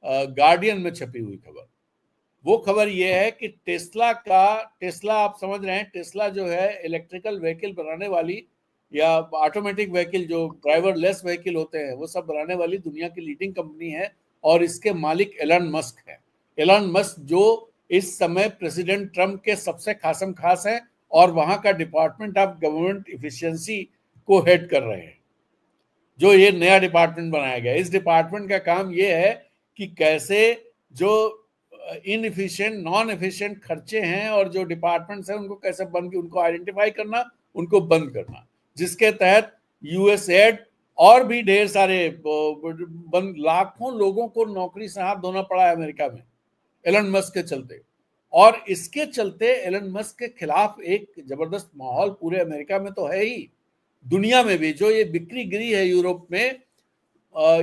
गार्डियन में छपी हुई खबर। वो खबर ये है कि टेस्ला आप समझ रहे हैं, टेस्ला जो है इलेक्ट्रिकल व्हीकल बनाने वाली या ऑटोमेटिक व्हीकल जो ड्राइवरलेस व्हीकल होते हैं वो सब बनाने वाली दुनिया की लीडिंग कंपनी है। और इसके मालिक एलन मस्क है। एलन मस्क जो इस समय प्रेसिडेंट ट्रम्प के सबसे खासम खास हैं और वहां का डिपार्टमेंट ऑफ गवर्नमेंट इफिशियंसी को हेड कर रहे हैं, जो ये नया डिपार्टमेंट बनाया गया। इस डिपार्टमेंट का काम ये है कि कैसे जो इनएफिशिएंट नॉन एफिशिएंट खर्चे हैं और जो डिपार्टमेंट्स हैं उनको कैसे उनको आइडेंटिफाई करना, उनको बंद करना, जिसके तहत यूएसएड और भी ढेर सारे लाखों लोगों को नौकरी से हाथ धोना पड़ा है अमेरिका में एलन मस्क के चलते। और इसके चलते एलन मस्क के खिलाफ एक जबरदस्त माहौल पूरे अमेरिका में तो है ही, दुनिया में भी। जो ये बिक्री गिरी है यूरोप में,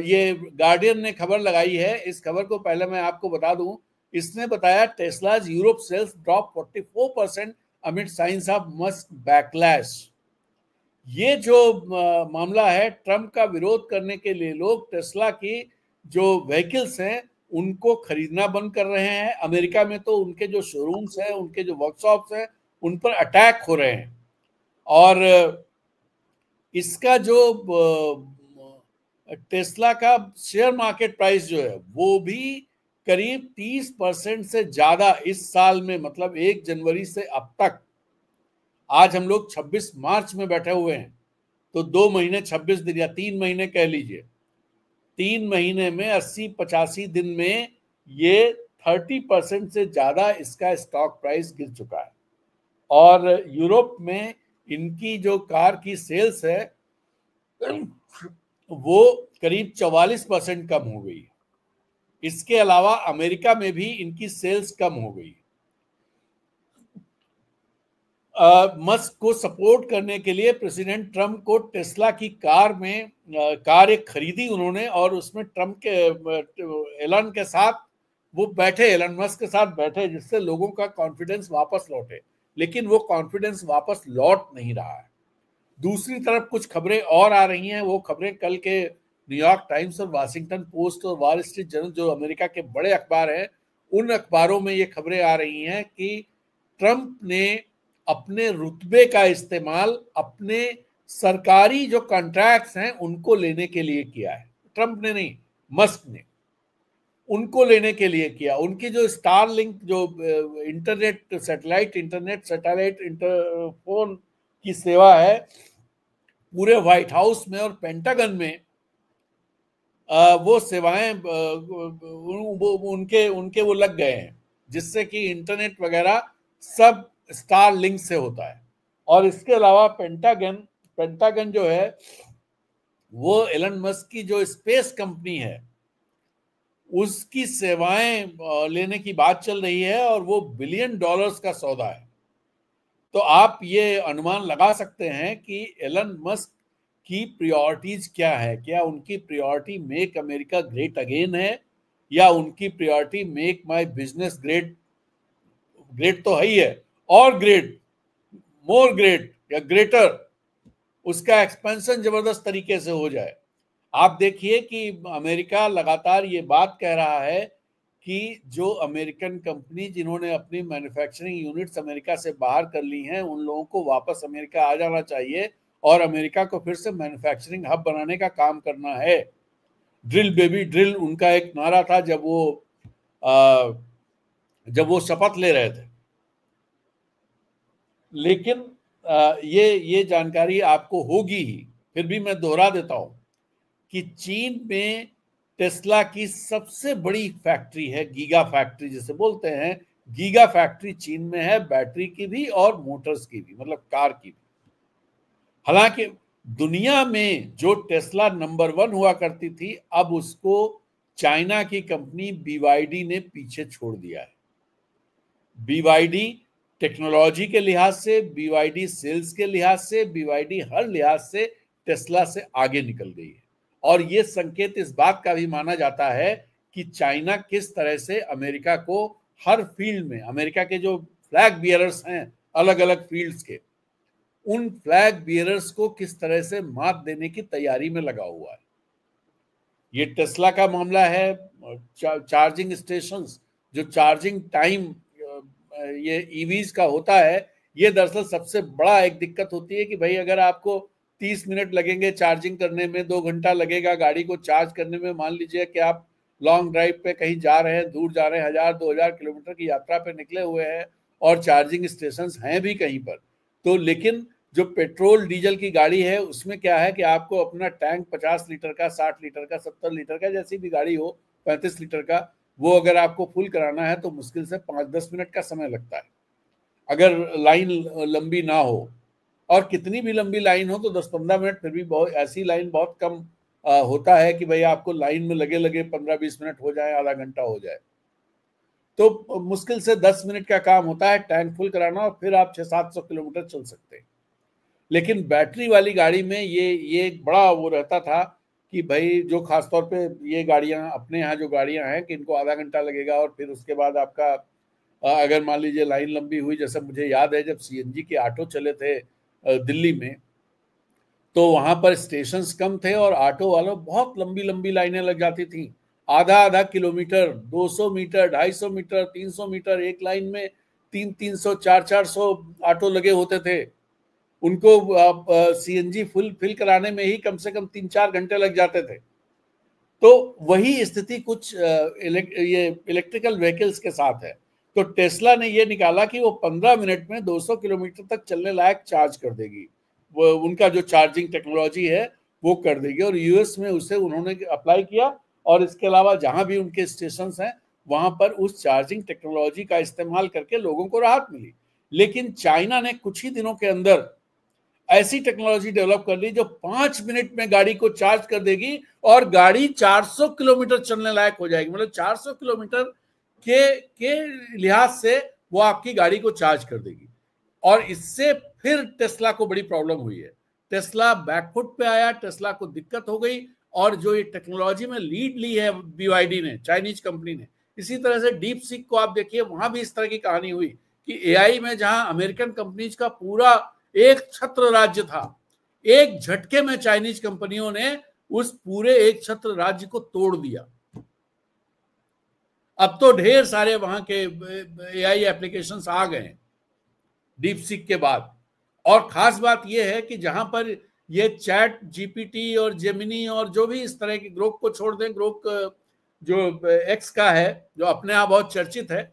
ये गार्डियन ने खबर लगाई है। इस खबर को पहले मैं आपको बता दूं, इसने बताया Tesla's Europe sales drop 44% amid signs of Musk backlash. ये जो मामला है, ट्रम्प का विरोध करने के लिए लोग टेस्ला की जो व्हीकल्स हैं उनको खरीदना बंद कर रहे हैं। अमेरिका में तो उनके जो शोरूम्स हैं, उनके जो वर्कशॉप्स हैं, उन पर अटैक हो रहे हैं। और इसका जो टेस्ला का शेयर मार्केट प्राइस जो है वो भी करीब 30% से ज्यादा इस साल में, मतलब 1 जनवरी से अब तक, आज हम लोग 26 मार्च में बैठे हुए हैं, तो 2 महीने 26 दिन या 3 महीने कह लीजिए, 3 महीने में 80-85 दिन में ये 30% से ज्यादा इसका स्टॉक प्राइस गिर चुका है। और यूरोप में इनकी जो कार की सेल्स है वो करीब 44% कम हो गई। इसके अलावा अमेरिका में भी इनकी सेल्स कम हो गई। मस्क को सपोर्ट करने के लिए प्रेसिडेंट ट्रम्प को टेस्ला की कार एक खरीदी उन्होंने, और उसमें ट्रम्प के एलन के साथ वो बैठे, एलन मस्क के साथ बैठे, जिससे लोगों का कॉन्फिडेंस वापस लौटे। लेकिन वो कॉन्फिडेंस वापस लौट नहीं रहा है। दूसरी तरफ कुछ खबरें और आ रही हैं। वो खबरें कल के न्यूयॉर्क टाइम्स और वाशिंगटन पोस्ट और वॉल स्ट्रीट जर्नल, जो अमेरिका के बड़े अखबार हैं, उन अखबारों में ये खबरें आ रही हैं कि ट्रम्प ने अपने रुतबे का इस्तेमाल अपने सरकारी जो कॉन्ट्रैक्ट्स हैं उनको लेने के लिए किया है। ट्रम्प ने नहीं, मस्क ने उनको लेने के लिए किया। उनकी जो स्टारलिंक जो सैटेलाइट इंटरफोन की सेवा है, पूरे व्हाइट हाउस में और पेंटागन में वो सेवाएं उनके वो लग गए हैं, जिससे कि इंटरनेट वगैरह सब स्टारलिंक से होता है। और इसके अलावा पेंटागन जो है वो एलन मस्क की जो स्पेस कंपनी है उसकी सेवाएं लेने की बात चल रही है, और वो $1 बिलियन का सौदा है। तो आप ये अनुमान लगा सकते हैं कि एलन मस्क की प्रायोरिटीज क्या है। क्या उनकी priority make America great again है, या उनकी priority make my business great, great तो है ही है, और ग्रेट, मोर ग्रेट या ग्रेटर, उसका एक्सपेंशन जबरदस्त तरीके से हो जाए। आप देखिए कि अमेरिका लगातार ये बात कह रहा है कि जो अमेरिकन कंपनी जिन्होंने अपनी मैन्युफैक्चरिंग यूनिट्स अमेरिका से बाहर कर ली हैं, उन लोगों को वापस अमेरिका आ जाना चाहिए और अमेरिका को फिर से मैन्युफैक्चरिंग हब बनाने का काम करना है। ड्रिल बेबी ड्रिल उनका एक नारा था जब वो शपथ ले रहे थे। लेकिन ये जानकारी आपको होगी ही, फिर भी मैं दोहरा देता हूं कि चीन में टेस्ला की सबसे बड़ी फैक्ट्री है, गीगा फैक्ट्री जिसे बोलते हैं। गीगा फैक्ट्री चीन में है, बैटरी की भी और मोटर्स की भी, मतलब कार की भी। हालांकि दुनिया में जो टेस्ला नंबर 1 हुआ करती थी, अब उसको चाइना की कंपनी BYD ने पीछे छोड़ दिया है। BYD टेक्नोलॉजी के लिहाज से, BYD सेल्स के लिहाज से, BYD हर लिहाज से टेस्ला से आगे निकल गई है। और ये संकेत इस बात का भी माना जाता है कि चाइना किस तरह से अमेरिका को हर फील्ड में, अमेरिका के जो फ्लैग बियरर्स हैं अलग अलग फील्ड्स के, उन फ्लैग बियरर्स को किस तरह से मात देने की तैयारी में लगा हुआ है। ये टेस्ला का मामला है। चार्जिंग स्टेशंस, जो चार्जिंग टाइम ये ईवीज का होता है, ये दरअसल सबसे बड़ा एक दिक्कत होती है कि भाई अगर आपको 30 मिनट लगेंगे चार्जिंग करने में, 2 घंटा लगेगा गाड़ी को चार्ज करने में, मान लीजिए कि आप लॉन्ग ड्राइव पे कहीं जा रहे हैं, दूर जा रहे हैं, 1000-2000 किलोमीटर की यात्रा पे निकले हुए हैं और चार्जिंग स्टेशन हैं भी कहीं पर, तो लेकिन जो पेट्रोल डीजल की गाड़ी है उसमें क्या है कि आपको अपना टैंक 50 लीटर का, 60 लीटर का, 70 लीटर का, जैसी भी गाड़ी हो, 35 लीटर का, वो अगर आपको फुल कराना है तो मुश्किल से 5-10 मिनट का समय लगता है अगर लाइन लंबी ना हो। और कितनी भी लंबी लाइन हो तो 10-15 मिनट फिर भी बहुत, ऐसी लाइन बहुत कम होता है कि भाई आपको लाइन में लगे लगे 15-20 मिनट हो जाए, आधा घंटा हो जाए। तो मुश्किल से 10 मिनट का काम होता है टैंक फुल कराना, और फिर आप 600-700 किलोमीटर चल सकते हैं। लेकिन बैटरी वाली गाड़ी में ये एक बड़ा वो रहता था कि भाई जो खासतौर पे ये गाड़ियां, अपने यहाँ जो गाड़ियां हैं, कि इनको आधा घंटा लगेगा और फिर उसके बाद आपका अगर मान लीजिए लाइन लंबी हुई, जैसे मुझे याद है जब CNG के ऑटो चले थे दिल्ली में, तो वहां पर स्टेशंस कम थे और ऑटो वालों बहुत लंबी लंबी लाइनें लग जाती थी, आधा किलोमीटर, 200 मीटर, 250 मीटर, 300 मीटर, एक लाइन में 300, 400 ऑटो लगे होते थे। उनको CNG फिल कराने में ही कम से कम 3-4 घंटे लग जाते थे। तो वही स्थिति कुछ ये इलेक्ट्रिकल व्हीकल्स के साथ है। तो टेस्ला ने ये निकाला कि वो 15 मिनट में 200 किलोमीटर तक चलने लायक चार्ज कर देगी, वो उनका जो चार्जिंग टेक्नोलॉजी है वो कर देगी। और US में उसे उन्होंने अप्लाई किया, और इसके अलावा जहां भी उनके स्टेशन हैं वहां पर उस चार्जिंग टेक्नोलॉजी का इस्तेमाल करके लोगों को राहत मिली। लेकिन चाइना ने कुछ ही दिनों के अंदर ऐसी टेक्नोलॉजी डेवलप कर ली जो 5 मिनट में गाड़ी को चार्ज कर देगी और गाड़ी 400 किलोमीटर चलने लायक हो जाएगी। मतलब 400 किलोमीटर के लिहाज से वो आपकी गाड़ी को चार्ज कर देगी। और इससे फिर टेस्ला को बड़ी प्रॉब्लम हुई है, टेस्ला बैकफुट पे आया, टेस्ला को दिक्कत हो गई। और जो ये टेक्नोलॉजी में लीड ली है BYD ने, चाइनीज कंपनी ने, इसी तरह से डीप सीक को आप देखिए, वहां भी इस तरह की कहानी हुई कि AI में जहां अमेरिकन कंपनीज का पूरा एक छत्र राज्य था, एक झटके में चाइनीज कंपनियों ने उस पूरे एक छत्र राज्य को तोड़ दिया। अब तो ढेर सारे वहां के AI एप्लीकेशंस आ गए डीप सीक के बाद। और खास बात यह है कि जहां पर ये चैट GPT और जेमिनी और जो भी इस तरह के, ग्रोक को छोड़ दें, ग्रोक जो X का है जो अपने आप बहुत चर्चित है,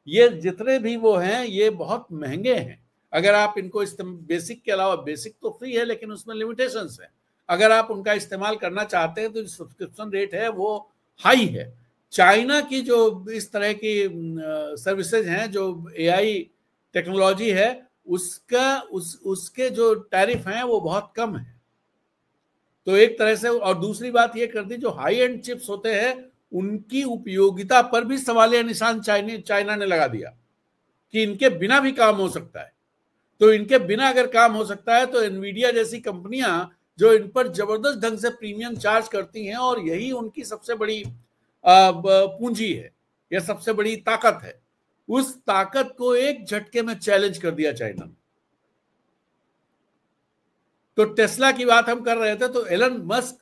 ये जितने भी वो हैं ये बहुत महंगे हैं। अगर आप इनको बेसिक के अलावा, बेसिक तो फ्री है लेकिन उसमें लिमिटेशंस है, अगर आप उनका इस्तेमाल करना चाहते हैं तो सब्सक्रिप्शन रेट है वो हाई है। चाइना की जो इस तरह की सर्विसेज हैं, जो AI टेक्नोलॉजी है, उसके जो टैरिफ हैं वो बहुत कम है। तो एक तरह से, और दूसरी बात ये कर दी, जो हाई एंड चिप्स होते हैं उनकी उपयोगिता पर भी सवालिया निशान चाइना ने लगा दिया कि इनके बिना भी काम हो सकता है। तो इनके बिना अगर काम हो सकता है तो एनवीडिया जैसी कंपनियां जो इन पर जबरदस्त ढंग से प्रीमियम चार्ज करती हैं और यही उनकी सबसे बड़ी पूंजी है या सबसे बड़ी ताकत है, उस ताकत को एक झटके में चैलेंज कर दिया चाइना ने। तो टेस्ला की बात हम कर रहे थे, तो एलन मस्क,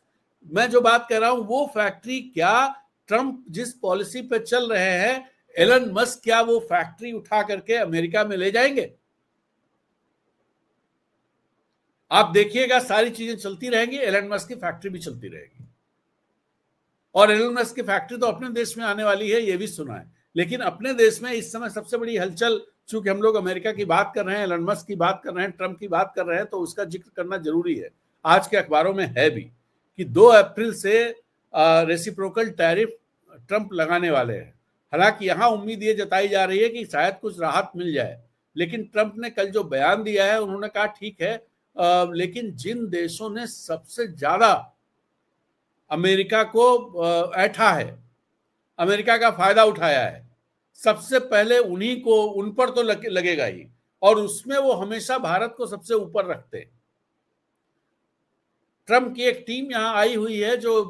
मैं जो बात कर रहा हूं वो फैक्ट्री, क्या ट्रंप जिस पॉलिसी पे चल रहे हैं, एलन मस्क क्या वो फैक्ट्री उठा करके अमेरिका में ले जाएंगे? आप देखिएगा सारी चीजें चलती रहेंगी, एलन मस्क की फैक्ट्री भी चलती रहेगी। और एलन मस्क की फैक्ट्री तो अपने देश में आने वाली है, ये भी सुना है। लेकिन अपने देश में इस समय सबसे बड़ी हलचल, चूंकि हम लोग अमेरिका की बात कर रहे हैं, एलन मस्क की बात कर रहे हैं, ट्रंप की बात कर रहे हैं, तो उसका जिक्र करना जरूरी है। आज के अखबारों में है भी कि 2 अप्रैल से रेसिप्रोकल टैरिफ ट्रंप लगाने वाले हैं। हालांकि यहां उम्मीद ये जताई जा रही है कि शायद कुछ राहत मिल जाए, लेकिन ट्रंप ने कल जो बयान दिया है, उन्होंने कहा ठीक है, लेकिन जिन देशों ने सबसे ज्यादा अमेरिका को ऐठा है, अमेरिका का फायदा उठाया है, सबसे पहले उन्हीं को, उन पर तो लगेगा ही, और उसमें वो हमेशा भारत को सबसे ऊपर रखते हैं। ट्रंप की एक टीम यहां आई हुई है जो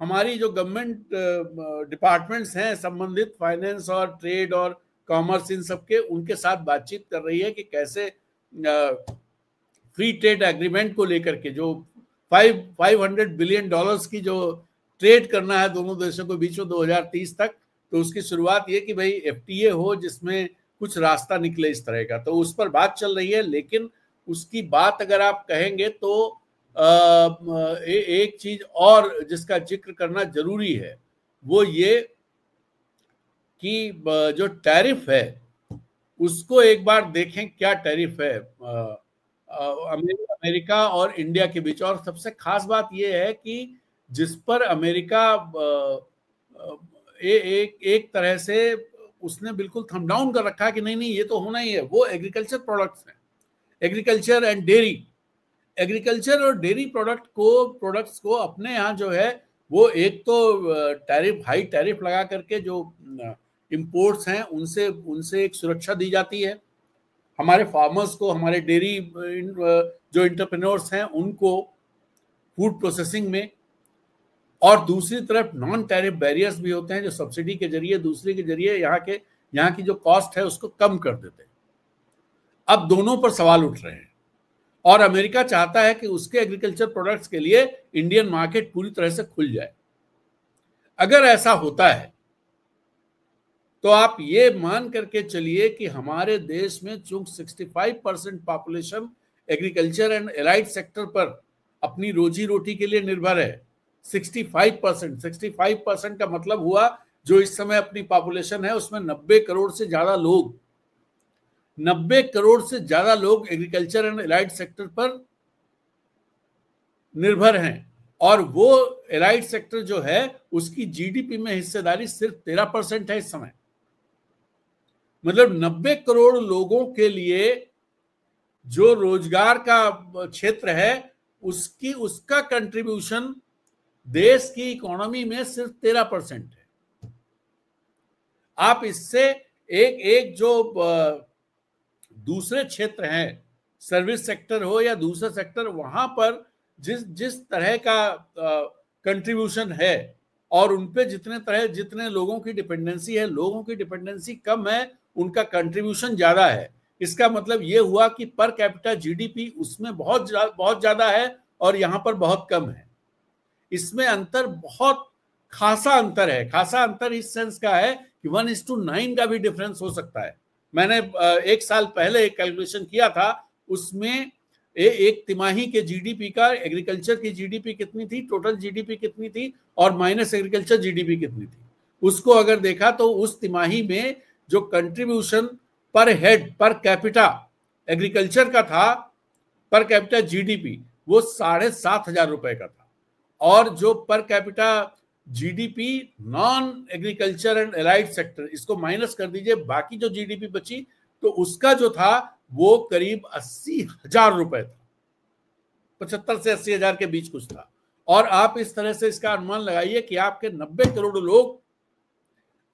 हमारी जो गवर्नमेंट डिपार्टमेंट्स हैं संबंधित, फाइनेंस और ट्रेड और कॉमर्स, इन सबके, उनके साथ बातचीत कर रही है कि कैसे फ्री ट्रेड एग्रीमेंट को लेकर के जो $500 बिलियन की जो ट्रेड करना है दोनों देशों के बीच में 2030 तक, तो उसकी शुरुआत ये कि भाई FTA हो जिसमें कुछ रास्ता निकले इस तरह का, तो उस पर बात चल रही है। लेकिन उसकी बात अगर आप कहेंगे तो एक चीज और जिसका जिक्र करना जरूरी है वो ये कि जो टैरिफ है उसको एक बार देखें, क्या टैरिफ है अमेरिका और इंडिया के बीच। और सबसे खास बात यह है कि जिस पर अमेरिका एक तरह से उसने बिल्कुल थंब डाउन कर रखा है कि नहीं ये तो होना ही है, वो एग्रीकल्चर प्रोडक्ट्स हैं, एग्रीकल्चर एंड डेयरी। एग्रीकल्चर और डेयरी प्रोडक्ट्स को अपने यहाँ जो है वो एक तो टैरिफ, हाई टैरिफ लगा करके जो इंपोर्ट्स हैं उनसे एक सुरक्षा दी जाती है हमारे फार्मर्स को, हमारे डेयरी जो इंटरप्रेन्योर्स हैं उनको फूड प्रोसेसिंग में, और दूसरी तरफ नॉन टैरिफ बैरियर्स भी होते हैं जो सब्सिडी के जरिए, दूसरे के जरिए यहाँ की जो कॉस्ट है उसको कम कर देते हैं। अब दोनों पर सवाल उठ रहे हैं और अमेरिका चाहता है कि उसके एग्रीकल्चर प्रोडक्ट्स के लिए इंडियन मार्केट पूरी तरह से खुल जाए। अगर ऐसा होता है तो आप ये मान करके चलिए कि हमारे देश में चूंकि 65% population agriculture and allied sector पर अपनी रोजी रोटी के लिए निर्भर है। 65% का मतलब हुआ जो इस समय अपनी पॉपुलेशन है उसमें 90 करोड़ से ज्यादा लोग, 90 करोड़ से ज्यादा लोग एग्रीकल्चर एंड एलाइड सेक्टर पर निर्भर हैं। और वो एलाइड सेक्टर जो है उसकी जीडीपी में हिस्सेदारी सिर्फ 13% है इस समय। मतलब 90 करोड़ लोगों के लिए जो रोजगार का क्षेत्र है उसका कंट्रीब्यूशन देश की इकोनॉमी में सिर्फ 13% है। आप इससे एक जो दूसरे क्षेत्र हैं, सर्विस सेक्टर हो या दूसरा सेक्टर, वहां पर जिस तरह का कंट्रीब्यूशन है और उनपे जितने लोगों की डिपेंडेंसी है, लोगों की डिपेंडेंसी कम है, उनका कंट्रीब्यूशन ज्यादा है। इसका मतलब ये हुआ कि पर कैपिटा जीडीपी उसमें बहुत ज्यादा है और यहाँ पर बहुत कम है। इसमें अंतर बहुत खासा अंतर है। खासा अंतर इस सेंस का है कि 1:9 का भी डिफरेंस हो सकता है। मैंने एक साल पहले एक कैलकुलेशन किया था, उसमें एक तिमाही के जीडीपी का, एग्रीकल्चर की जीडीपी कितनी थी, टोटल जीडीपी कितनी थी और माइनस एग्रीकल्चर जीडीपी कितनी थी, उसको अगर देखा तो उस तिमाही में जो कंट्रीब्यूशन पर हेड पर कैपिटा एग्रीकल्चर का था, पर कैपिटा जीडीपी, वो 7,500 रुपए का था। और जो per capita GDP non agriculture and allied sector, इसको माइनस कर दीजिए, बाकी जो जीडीपी बची तो उसका जो था वो करीब 80,000 रुपए था, 75 से 80,000 के बीच कुछ था। और आप इस तरह से इसका अनुमान लगाइए कि आपके 90 करोड़ लोग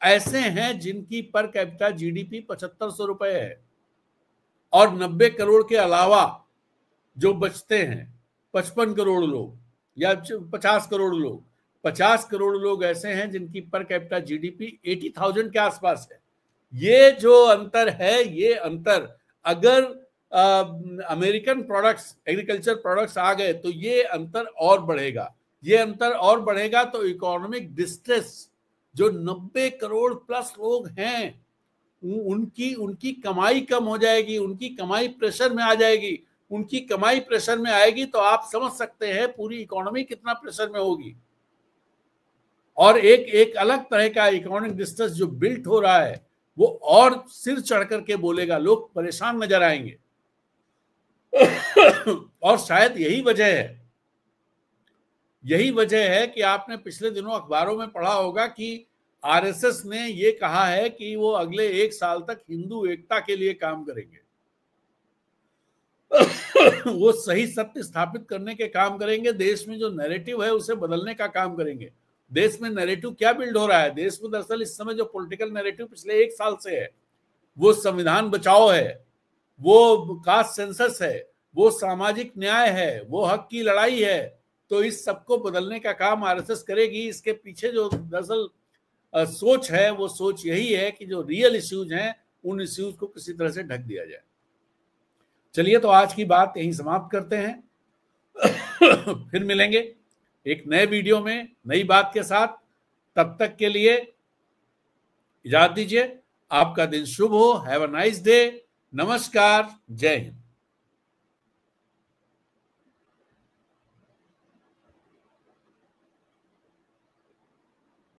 ऐसे हैं जिनकी पर कैपिटा जीडीपी 7,500 रुपए है। और 90 करोड़ के अलावा जो बचते हैं 55 करोड़ लोग या 50 करोड़ लोग, 50 करोड़ लोग ऐसे हैं जिनकी पर कैपिटा जीडीपी 80,000 के आसपास है। ये जो अंतर है, ये अंतर अगर अमेरिकन प्रोडक्ट्स, एग्रीकल्चर प्रोडक्ट्स आ गए तो ये अंतर और बढ़ेगा। ये अंतर और बढ़ेगा तो इकोनॉमिक डिस्ट्रेस जो 90 करोड़ प्लस लोग हैं उनकी कमाई कम हो जाएगी, उनकी कमाई प्रेशर में आ जाएगी। उनकी कमाई प्रेशर में आएगी तो आप समझ सकते हैं पूरी इकोनॉमी कितना प्रेशर में होगी। और एक अलग तरह का इकोनॉमिक डिस्ट्रेस जो बिल्ट हो रहा है वो और सिर चढ़ करके बोलेगा, लोग परेशान नजर आएंगे। और शायद यही वजह है कि आपने पिछले दिनों अखबारों में पढ़ा होगा कि आरएसएस ने ये कहा है कि वो अगले 1 साल तक हिंदू एकता के लिए काम करेंगे। वो सही सत्य स्थापित करने के काम करेंगे, देश में जो नैरेटिव है उसे बदलने का काम करेंगे। देश में नैरेटिव क्या बिल्ड हो रहा है? देश में दरअसल इस समय जो पॉलिटिकल नैरेटिव पिछले 1 साल से है वो संविधान बचाओ है, वो कास्ट सेंसस है, वो सामाजिक न्याय है, वो हक की लड़ाई है। तो इस सबको बदलने का काम आरएसएस करेगी। इसके पीछे जो दरअसल सोच है वो सोच यही है कि जो रियल इश्यूज हैं उन इश्यूज को किसी तरह से ढक दिया जाए। चलिए तो आज की बात यहीं समाप्त करते हैं। फिर मिलेंगे एक नए वीडियो में नई बात के साथ। तब तक के लिए इजाजत दीजिए। आपका दिन शुभ हो। Have a nice day. नमस्कार। जय हिंद।